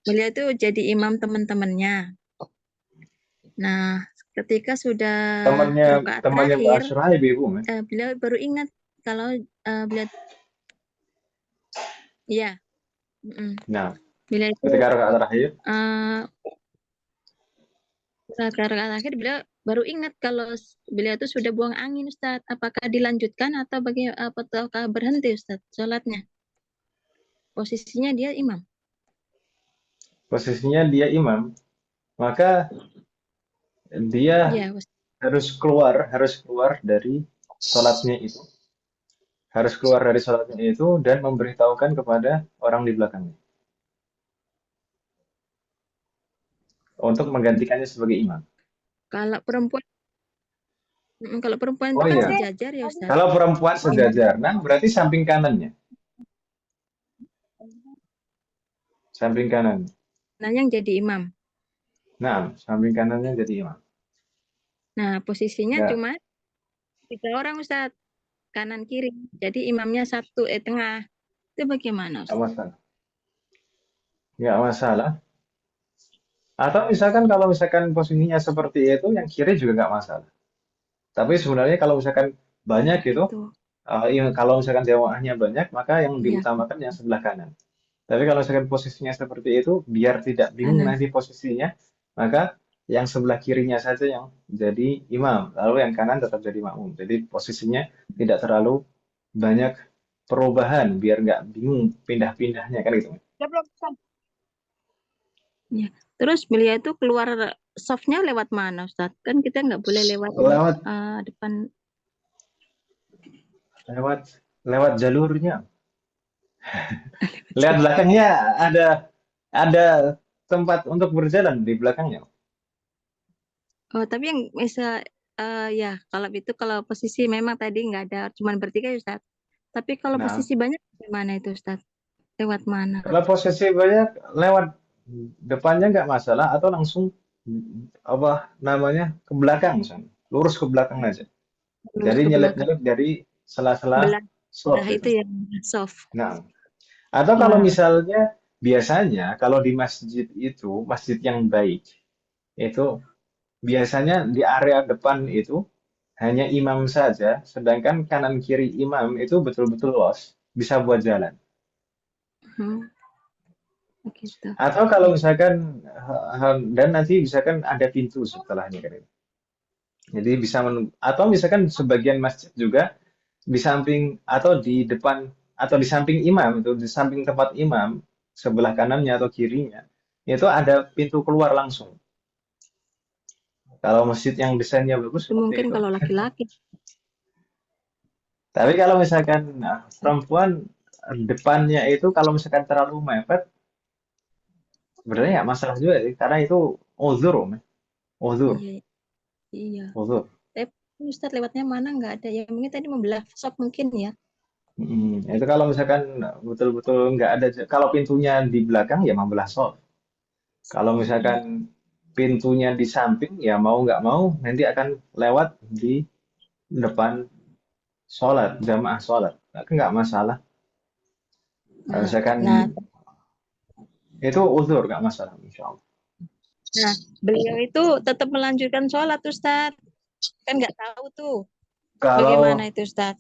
beliau itu jadi imam teman-temannya. Nah, ketika sudah rakaat temannya Mbak terakhir, Ashrah, Ibu, beliau baru ingat kalau beliau, ya, Nah, beliau itu ketika rakaat terakhir, Rakaat akhir beliau baru ingat kalau beliau itu sudah buang angin, Ustaz. Apakah dilanjutkan atau ataukah berhenti, Ustaz, sholatnya? Posisinya dia imam. Posisinya dia imam, maka dia Iya, Ustaz. harus keluar dari sholatnya itu. Harus keluar dari sholatnya itu dan memberitahukan kepada orang di belakangnya untuk menggantikannya sebagai imam. Kalau perempuan kalau perempuan itu Oh kan iya, sejajar ya, Ustaz. kalau perempuan sejajar, nah berarti samping kanannya, samping kanan. Nah, yang jadi imam. Nah, samping kanannya jadi imam. Nah, posisinya Ya, cuma 3 orang, Ustaz. Kanan kiri. Jadi imamnya satu tengah. Itu bagaimana, nggak Ustaz? masalah. Nggak masalah. Atau misalkan kalau misalkan posisinya seperti itu, yang kiri juga nggak masalah. Tapi sebenarnya kalau misalkan banyak gitu, Itu. kalau misalkan jamaahnya banyak, maka yang Iya, diutamakan yang sebelah kanan. Tapi kalau misalkan posisinya seperti itu, biar tidak bingung kanan. nanti posisinya, maka yang sebelah kirinya saja yang jadi imam, lalu yang kanan tetap jadi makmum. Jadi posisinya tidak terlalu banyak perubahan, biar nggak bingung pindah-pindahnya kan gitu. Dia belum pesan. Ya. Terus beliau itu keluar softnya lewat mana, Ustaz? Kan kita nggak boleh lewat Lewat depan. lewat lewat jalurnya. Lihat belakangnya ada tempat untuk berjalan di belakangnya. Oh, tapi yang bisa ya kalau posisi memang tadi nggak ada, cuma bertiga ya, Ustaz. Tapi kalau Nah, posisi banyak gimana itu, Ustaz? Lewat mana? kalau posisi banyak lewat depannya nggak masalah atau langsung apa namanya ke belakang misalnya, lurus ke belakang aja. Lurus Jadi ke belakang. nyelip-nyelip dari sela-sela Belah soft itu itu. yang soft. Nah, atau kalau Wah, misalnya biasanya kalau di masjid itu, masjid yang baik, itu biasanya di area depan itu hanya imam saja, sedangkan kanan kiri imam itu betul-betul luas, bisa buat jalan. begitu. Atau kalau misalkan dan nanti misalkan ada pintu setelahnya kan itu. Jadi bisa atau misalkan sebagian masjid juga di samping atau di depan atau di samping imam itu di samping tempat imam sebelah kanannya atau kirinya itu ada pintu keluar langsung. Kalau masjid yang desainnya bagus Itu seperti mungkin itu. kalau laki-laki. Tapi kalau misalkan perempuan depannya itu kalau misalkan terlalu mepet, sebenarnya nggak masalah juga sih, karena itu uzur, Om. Uzur, Iya, iya. uzur. Tapi Ustaz lewatnya mana nggak ada. Ya mungkin tadi membelah soft mungkin ya. Itu kalau misalkan betul-betul nggak ada, kalau pintunya di belakang ya membelah soft. Kalau misalkan pintunya di samping ya mau nggak mau nanti akan lewat di depan sholat, jamaah sholat. Nggak masalah. Kalau misalkan Nah, itu uzur nggak masalah, insya Allah. nah, beliau itu tetap melanjutkan sholat, Ustaz. Kan nggak tahu tuh bagaimana Kalau itu, Ustaz.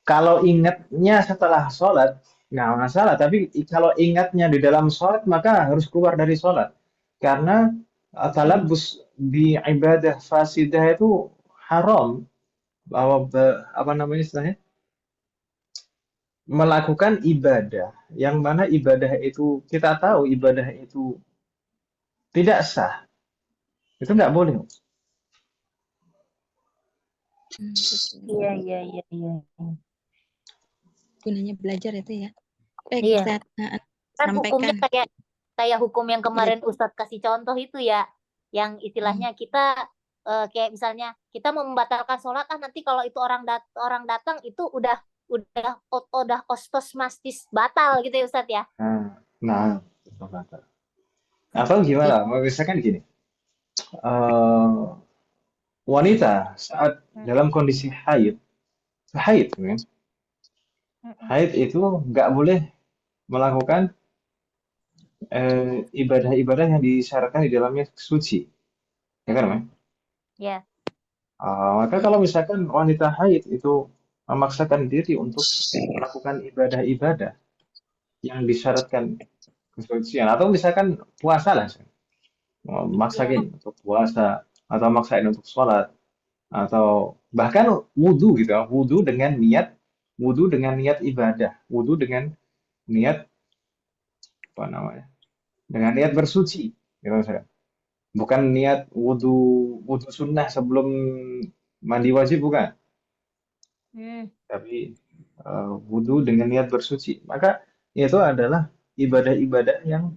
kalau ingatnya setelah sholat nggak masalah. Tapi kalau ingatnya di dalam sholat maka harus keluar dari sholat. Karena talabus di ibadah fasidah itu haram. Bahwa apa namanya istilahnya? Melakukan ibadah yang mana ibadah itu kita tahu ibadah itu tidak sah. Itu nggak boleh. Iya, iya, iya, iya. Gunanya belajar itu ya. Baik, Iya. Ustaz. Kan hukumnya Sampaikan. kayak hukum yang kemarin Ustadz kasih contoh itu ya, yang istilahnya kita kayak misalnya kita mau membatalkan sholat, nanti kalau itu orang datang itu udah ostos mastis batal gitu ya Ustadz ya. Nah, atau gimana? Misalkan gini, wanita saat dalam kondisi haid kan? Haid itu nggak boleh melakukan ibadah-ibadah yang disyaratkan di dalamnya suci, ya kan, Mas? Ya. Maka kalau misalkan wanita haid itu memaksakan diri untuk melakukan ibadah-ibadah yang disyaratkan kesucian, atau misalkan puasa lah, Iya. maksain untuk puasa atau maksain untuk sholat atau bahkan wudhu gitu, wudhu dengan niat ibadah, wudhu dengan niat apa namanya, dengan niat bersuci, gitu misalkan. Bukan niat wudhu wudhu sunnah sebelum mandi wajib bukan, Hmm. tapi wudhu dengan niat bersuci. Maka itu adalah ibadah-ibadah yang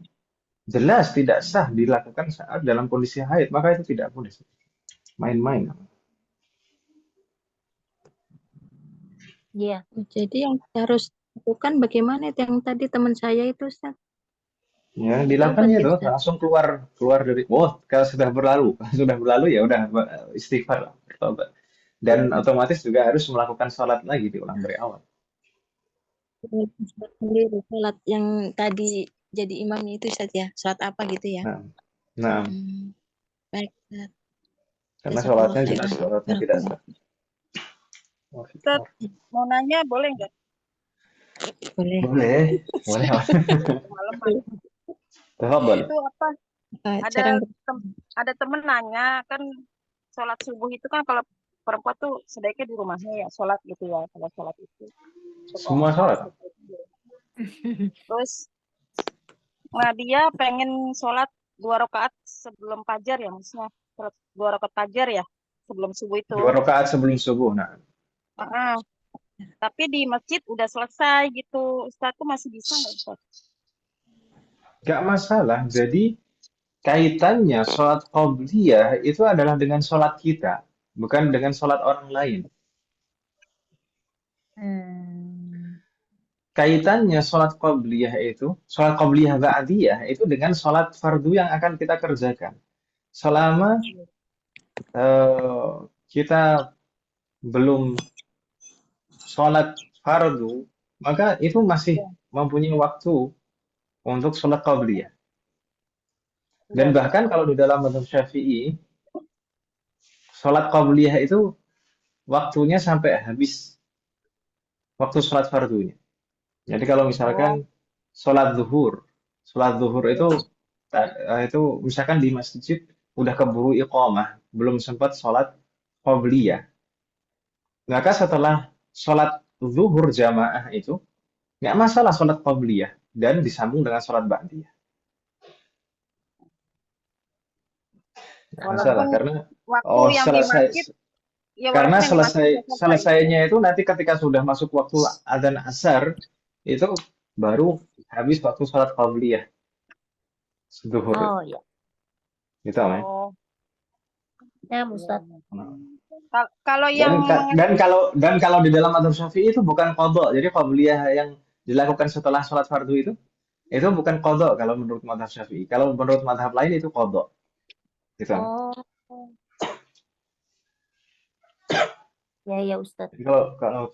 jelas tidak sah dilakukan saat dalam kondisi haid, maka itu tidak boleh main-main. Iya. Jadi yang harus lakukan bagaimana itu yang tadi teman saya itu Ustaz? Ya, Taubat dilakukannya ya itu Ustaz? langsung keluar keluar dari, oh, kalau sudah berlalu, sudah berlalu ya udah istighfar lah, bertobat. Dan otomatis juga harus melakukan sholat lagi diulang dari awal. Sholat sendiri, sholat yang tadi jadi imamnya itu Ustaz ya, sholat apa gitu ya? Nah, nah, Baik Ustaz. karena Jazakallah sholatnya jelas khairan. sholatnya tidak sah. Ustaz, mau nanya boleh nggak? Boleh. Boleh, boleh. Malaman. Tafadhol. Itu apa? Ada Jarang ada temen nanya kan sholat subuh itu kan kalau perempuan tuh sebaiknya di rumahnya ya sholat gitu ya kalau sholat itu. Semua sholat. Terus, nah dia pengen sholat 2 rakaat sebelum fajar ya, maksudnya 2 rakaat fajar ya sebelum subuh itu. 2 rakaat sebelum subuh. Nah, Ah, tapi di masjid udah selesai gitu, Ustaz tuh masih bisa nggak Ustaz? nggak masalah. Jadi kaitannya sholat qobliyah itu adalah dengan sholat kita, bukan dengan sholat orang lain. Kaitannya sholat qobliyah ba'diyah itu dengan sholat fardu yang akan kita kerjakan. Selama kita belum sholat fardu, maka itu masih mempunyai waktu untuk sholat qobliyah. Dan bahkan kalau di dalam mazhab Syafi'i, sholat qobliyah itu waktunya sampai habis waktu sholat fardunya. Jadi kalau misalkan sholat zuhur itu misalkan di masjid udah keburu iqamah, belum sempat sholat qobliyah. Maka setelah sholat zuhur jamaah itu nggak masalah sholat qobliyah dan disambung dengan sholat ba'diyah. Nggak masalah Walaupun karena waktu yang di selesai masjid, ya karena walaupun yang di masjid udah selesai. selesainya itu nanti ketika sudah masuk waktu adzan asar itu baru habis waktu sholat qabliyah zuhur. Oh iya. Gitu, Mas. Oh, Ya, Ustaz. kalau Dan, yang dan kalau di dalam mazhab Syafi'i itu bukan qadha. Jadi qabliyah yang dilakukan setelah sholat fardu itu bukan qadha kalau menurut mazhab Syafi'i. Kalau menurut mazhab lain itu qadha. Gitu. Oh. Ya Ustaz. Jadi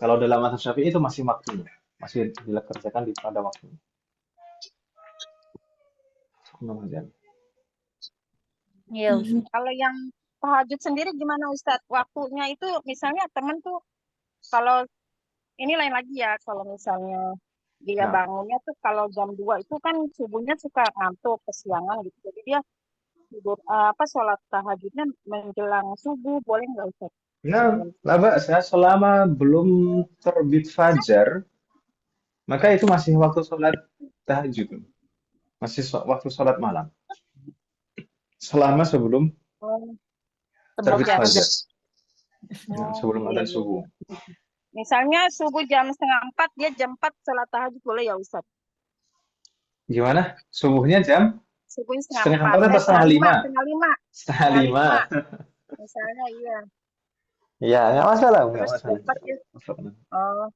kalau dalam mazhab Syafi'i itu masih waktunya, masih dikerjakan pada waktunya. Ya Ustaz. kalau yang tahajud sendiri gimana Ustadz? Waktunya itu misalnya temen tuh kalau ini lain lagi ya, kalau misalnya dia Nah. bangunnya tuh kalau jam 2 itu kan subuhnya suka ngantuk kesiangan gitu. Jadi dia tidur sholat tahajudnya menjelang subuh, boleh nggak Ustadz? Nah, laba saya selama belum terbit fajar, maka itu masih waktu sholat tahajud, masih waktu sholat malam. Selama sebelum terbit fajar, nah, sebelum adzan subuh. Misalnya subuh jam 3:30, dia jam 4 sholat tahajud boleh ya Ustadz? Gimana? Subuhnya jam? Subuhnya 4:30 atau 4:30? Setengah lima. Misalnya iya. Iya, nggak masalah, nggak Terus masalah. jam 4 ya. Oh.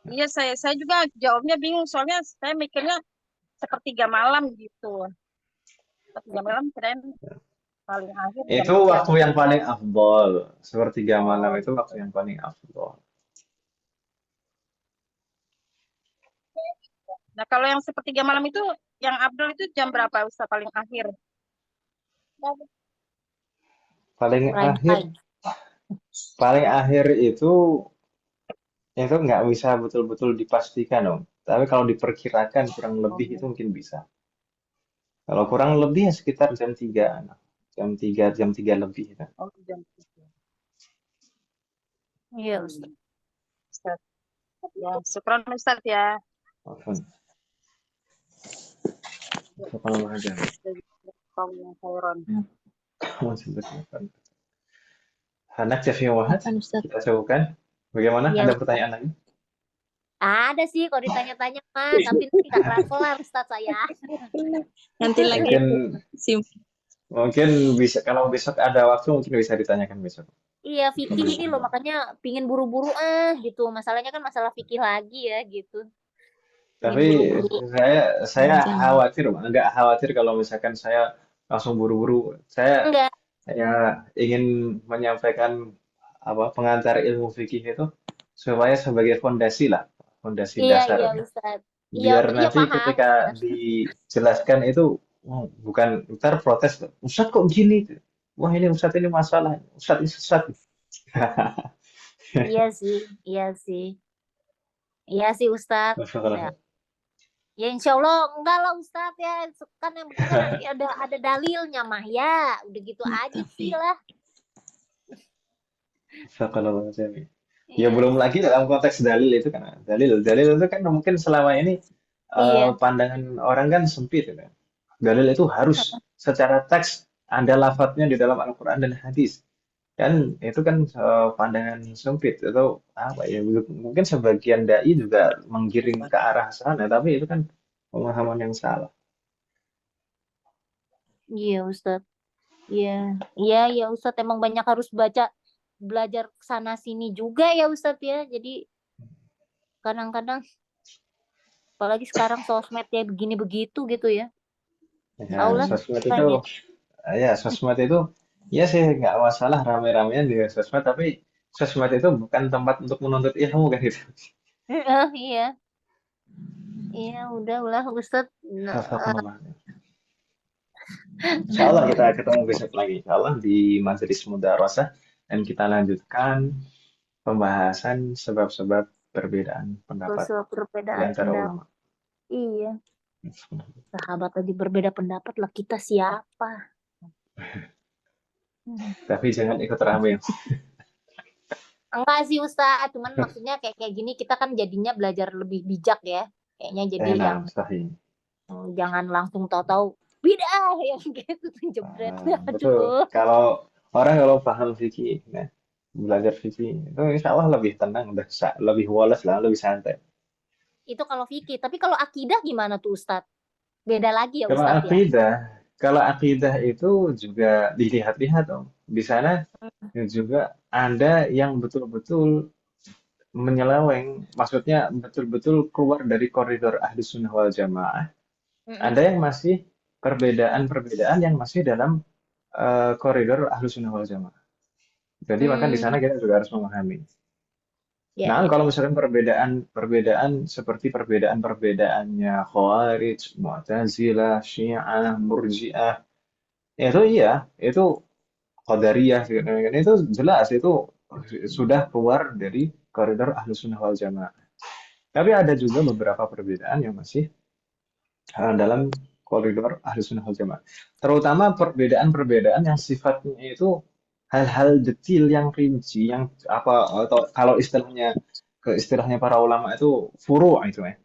Iya, saya juga jawabnya bingung soalnya saya mikirnya sepertiga malam gitu. Sepertiga malam kirain paling akhir jam Itu 3. waktu yang paling afdol. Sepertiga malam itu waktu yang paling afdol. Nah, kalau yang sepertiga malam itu yang afdol itu jam berapa Ustaz paling akhir? Paling akhir itu nggak bisa betul-betul dipastikan, Om. Tapi kalau diperkirakan kurang lebih itu mungkin bisa. Kalau kurang lebih ya sekitar jam 3, jam 3 lebih kan. Oh, jam 3. Iya, Ustaz. Ustaz. Ya, syukran Ustaz ya. Afwan. Subhanallah aja. Kaum yang khairan. Masih berkata. Anak Chef Wahat, Apaan Ustaz? kita cobakan. Bagaimana? Iya, Ada Ustaz. pertanyaan lagi? Ada sih kalau ditanya-tanya mah, tapi nanti nggak kelar-kelar Ustaz saya. Nanti lagi Mungkin sim. mungkin bisa kalau besok ada waktu mungkin bisa ditanyakan besok. Iya, fikih ini loh, makanya pingin buru-buru gitu. Masalahnya kan masalah fikih lagi ya gitu. Pingin Tapi buru-buru. saya Jangan. khawatir, agak khawatir kalau misalkan saya langsung buru-buru. Saya Enggak. ingin menyampaikan pengantar ilmu fikih itu supaya sebagai fondasi lah, fondasi Iya, dasar. iya Ustaz. Biar Iya, nanti paham ketika Ustaz. dijelaskan itu bukan ntar protes, Ustadz kok gini? Wah ini Ustadz ini masalah, Ustadz ini sesat. Iya sih, iya sih. Iya sih Ustaz. Ya. Ya insya Allah enggak lah Ustaz ya. Kan yang penting kan nanti ada dalilnya mah ya. Udah gitu aja sih lah. Ya Iya. belum lagi dalam konteks dalil itu kan, dalil itu kan mungkin selama ini Iya. pandangan orang kan sempit kan. Dalil itu harus secara teks ada lafadznya di dalam Al-Quran dan hadis. Kan itu kan pandangan sempit atau apa ya, mungkin sebagian dai juga menggiring ke arah sana, tapi itu kan pemahaman yang salah. Iya Ustaz. Iya. Iya ya Ustaz, emang banyak harus belajar sana sini juga ya Ustaz ya. Jadi kadang-kadang apalagi sekarang sosmed ya begini begitu gitu ya. Ya, Taulah sosmed itu, banyak. sosmed itu, ya sih nggak masalah rame-ramean di sosmed, tapi sosmed itu bukan tempat untuk menuntut ilmu kan gitu. Iya. Iya, udah Ustaz. Insya Allah kita ketemu besok lagi. Insya Allah di Majelis Mudarasah dan kita lanjutkan pembahasan sebab-sebab perbedaan pendapat Soal di perbedaan antara pendapat. ulama. Iya. Sahabat tadi berbeda pendapat lah, kita siapa? Tapi jangan ikut rame. Enggak sih Ustaz, cuman maksudnya kayak gini kita kan jadinya belajar lebih bijak ya. Kayaknya jadi yang Sahih. jangan langsung tahu-tahu bidah yang gitu jebret. Betul. Aduh. Kalau paham fikih, nah, belajar fikih itu insya Allah lebih tenang, lebih walas lah, lebih santai. Itu kalau fikih, tapi kalau akidah gimana tuh Ustaz? Beda lagi ya Kalau Ustaz ya. akidah itu juga dilihat-lihat dong. Di sana juga ada yang betul-betul menyeleweng, maksudnya betul-betul keluar dari koridor ahli sunnah wal jamaah. Ada yang masih perbedaan-perbedaan yang masih dalam koridor ahli sunnah wal jamaah. Jadi maka di sana kita juga harus memahami. Ya, Nah, ya. kalau misalkan perbedaan seperti perbedaan-perbedaannya Khawarij, Mu'tazilah, Syiah, Murji'ah, itu iya, itu Qadariyah, itu jelas, itu sudah keluar dari koridor Ahlus Sunnah wal Jamaah. Tapi ada juga beberapa perbedaan yang masih dalam koridor Ahlus Sunnah wal Jamaah. Terutama perbedaan-perbedaan yang sifatnya itu hal-hal detail yang rinci, yang atau kalau istilahnya para ulama itu furu' itu ya.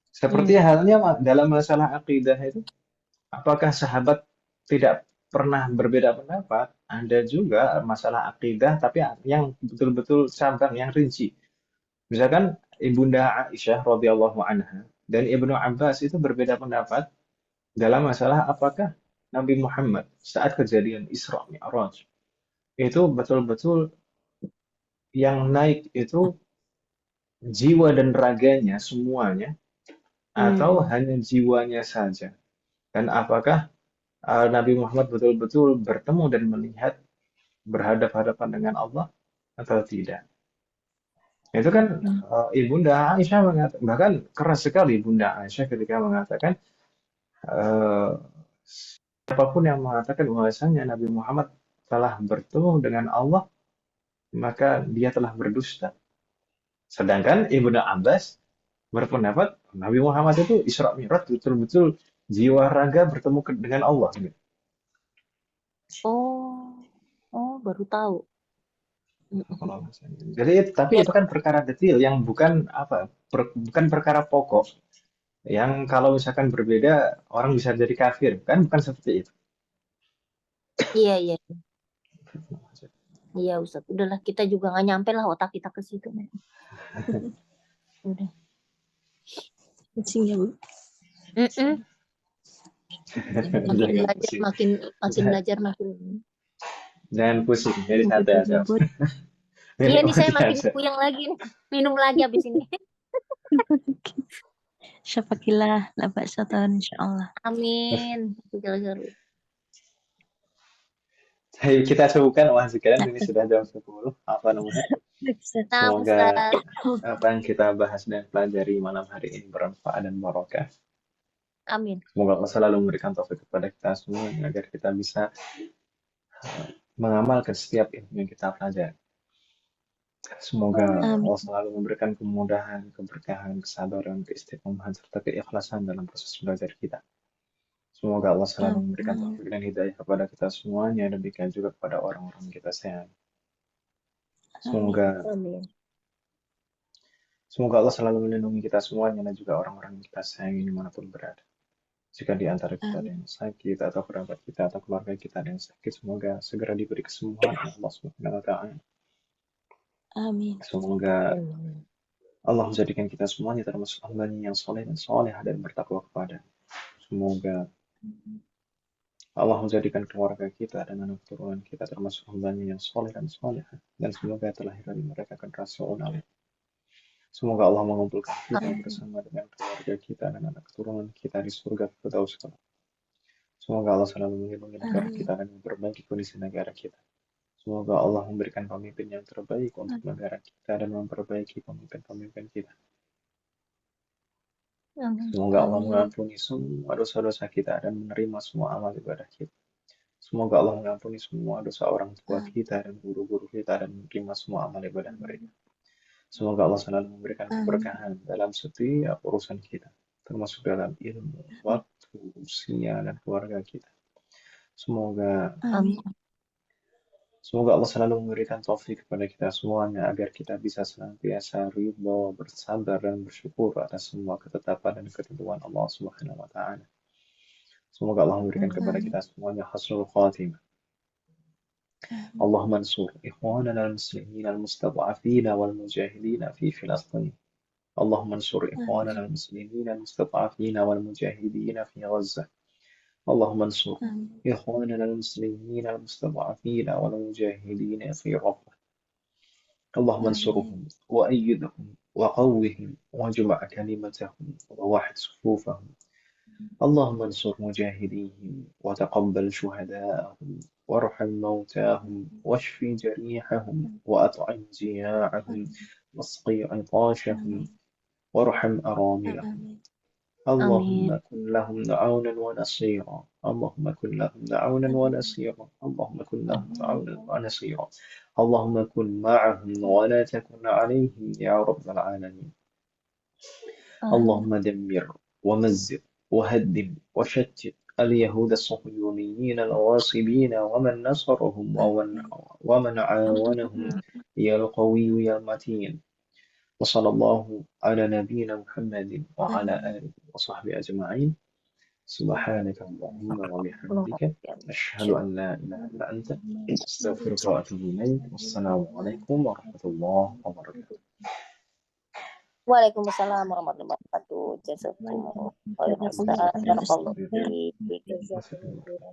Seperti halnya dalam masalah akidah itu, apakah sahabat tidak pernah berbeda pendapat? Ada juga masalah akidah, tapi yang betul-betul cabang, yang rinci. Misalkan Ibunda Aisyah radhiyallahu anha dan Ibnu Abbas itu berbeda pendapat dalam masalah apakah Nabi Muhammad saat kejadian Isra Mi'raj itu betul-betul yang naik itu jiwa dan raganya semuanya atau hanya jiwanya saja. Dan apakah Nabi Muhammad betul-betul bertemu dan melihat berhadap-hadapan dengan Allah atau tidak. Itu kan Ibunda Aisyah mengatakan, bahkan keras sekali Ibunda Aisyah ketika mengatakan siapapun yang mengatakan bahwasanya Nabi Muhammad telah bertemu dengan Allah, maka dia telah berdusta. Sedangkan Ibnu Abbas berpendapat Nabi Muhammad itu Isra Mi'raj betul-betul jiwa raga bertemu dengan Allah gitu. Oh, baru tahu. Kalau bahasanya. Jadi tapi itu kan perkara detail yang bukan bukan perkara pokok yang kalau misalkan berbeda orang bisa jadi kafir kan, bukan seperti itu. Iya, iya Ustaz. Udahlah, kita juga nggak nyampe lah otak kita ke situ. Udah. Pusing ya, Bu. Mm-mm. Makin Jangan belajar, pusing. makin belajar makin. Jangan pusing, jadi Bu, santai aja. Bu. Iya Minum nih, saya aja. makin puyeng lagi nih. Minum lagi habis ini. Syafakillah, la ba'sa insyaallah. Amin. Ayo kita sebutkan sekalian, ini sudah jam 10. Apa namanya? Nah, Semoga Ustaz. apa yang kita bahas dan pelajari malam hari ini bermanfaat dan barokah. Amin. Semoga Allah selalu memberikan taufik kepada kita semua agar kita bisa mengamalkan setiap ilmu yang kita pelajari. Semoga Allah selalu memberikan kemudahan, keberkahan, kesabaran, keistiqomahan, serta keikhlasan dalam proses belajar kita. Semoga Allah selalu memberikan taufik dan hidayah kepada kita semuanya, demikian juga kepada orang-orang yang kita sayangi. Semoga Allah selalu melindungi kita semuanya dan juga orang-orang yang kita sayangi dimanapun berada. Jika di antara kita ada yang sakit atau kerabat kita atau keluarga kita ada yang sakit, semoga segera diberi kesembuhan oleh Allah Subhanahu wa Ta'ala. Amin. Semoga Allah menjadikan kita semuanya termasuk hamba-Nya yang soleh dan solehah dan bertakwa kepada. Semoga Allah menjadikan keluarga kita dan anak turunan kita termasuk hamba-Nya yang soleh dan solehah, dan semoga terlahir dari mereka generasi ulama. Semoga Allah mengumpulkan kita bersama dengan keluarga kita dan anak keturunan kita di surga Firdaus. Semoga Allah selalu melindungi negara kita dan memperbaiki kondisi negara kita. Semoga Allah memberikan pemimpin yang terbaik untuk negara kita dan memperbaiki pemimpin-pemimpin kita. Semoga Allah mengampuni semua dosa-dosa kita dan menerima semua amal ibadah kita. Semoga Allah mengampuni semua dosa orang tua kita dan guru-guru kita dan menerima semua amal ibadah mereka. Semoga Allah selalu memberikan keberkahan dalam setiap urusan kita, termasuk dalam ilmu, waktu, usia, dan keluarga kita. Semoga Allah selalu memberikan taufik kepada kita semuanya agar kita bisa senantiasa ridha, bersabar, dan bersyukur atas semua ketetapan dan ketentuan Allah Subhanahu wa Ta'ala. Semoga Allah memberikan kepada kita semuanya husnul khatimah. اللهم انصر إخواننا المسلمين المستضعفين والمجاهدين في فلسطين. اللهم انصر إخواننا المسلمين المستضعفين والمجاهدين في غزة. اللهم انصر إخواننا المسلمين المستضعفين والمجاهدين في رفح. اللهم انصرهم وأيدهم وقوهم واجمع كلمتهم ووحد صفوفهم. اللهم انصر مجاهديهم وتقبل شهداءهم وارحم موتاهم واشف جريحهم وأطعم جياعهم واسقي عطاشهم وارحم أراملهم. اللهم كن لهم عونا ونصيرا. اللهم كن لهم عونا ونصيرا. اللهم كن لهم عونا ونصيرا. اللهم كن معهم ولا تكن عليهم يا رب العالمين. اللهم دمر ومزق وهدم وشتت اليهود الصهيونيين الغاصبين ومن نصرهم ومن عاونهم يا القوي يا المتين. وصلى الله على نبينا محمد وعلى آله وصحبه أجمعين. سبحانك اللهم وبحمدك أشهد أن لا إله إلا أنت أستغفرك وأتوب إليك. والسلام عليكم ورحمة الله وبركاته. Waalaikumsalam warahmatullahi wabarakatuh. Jazakumullah khairan.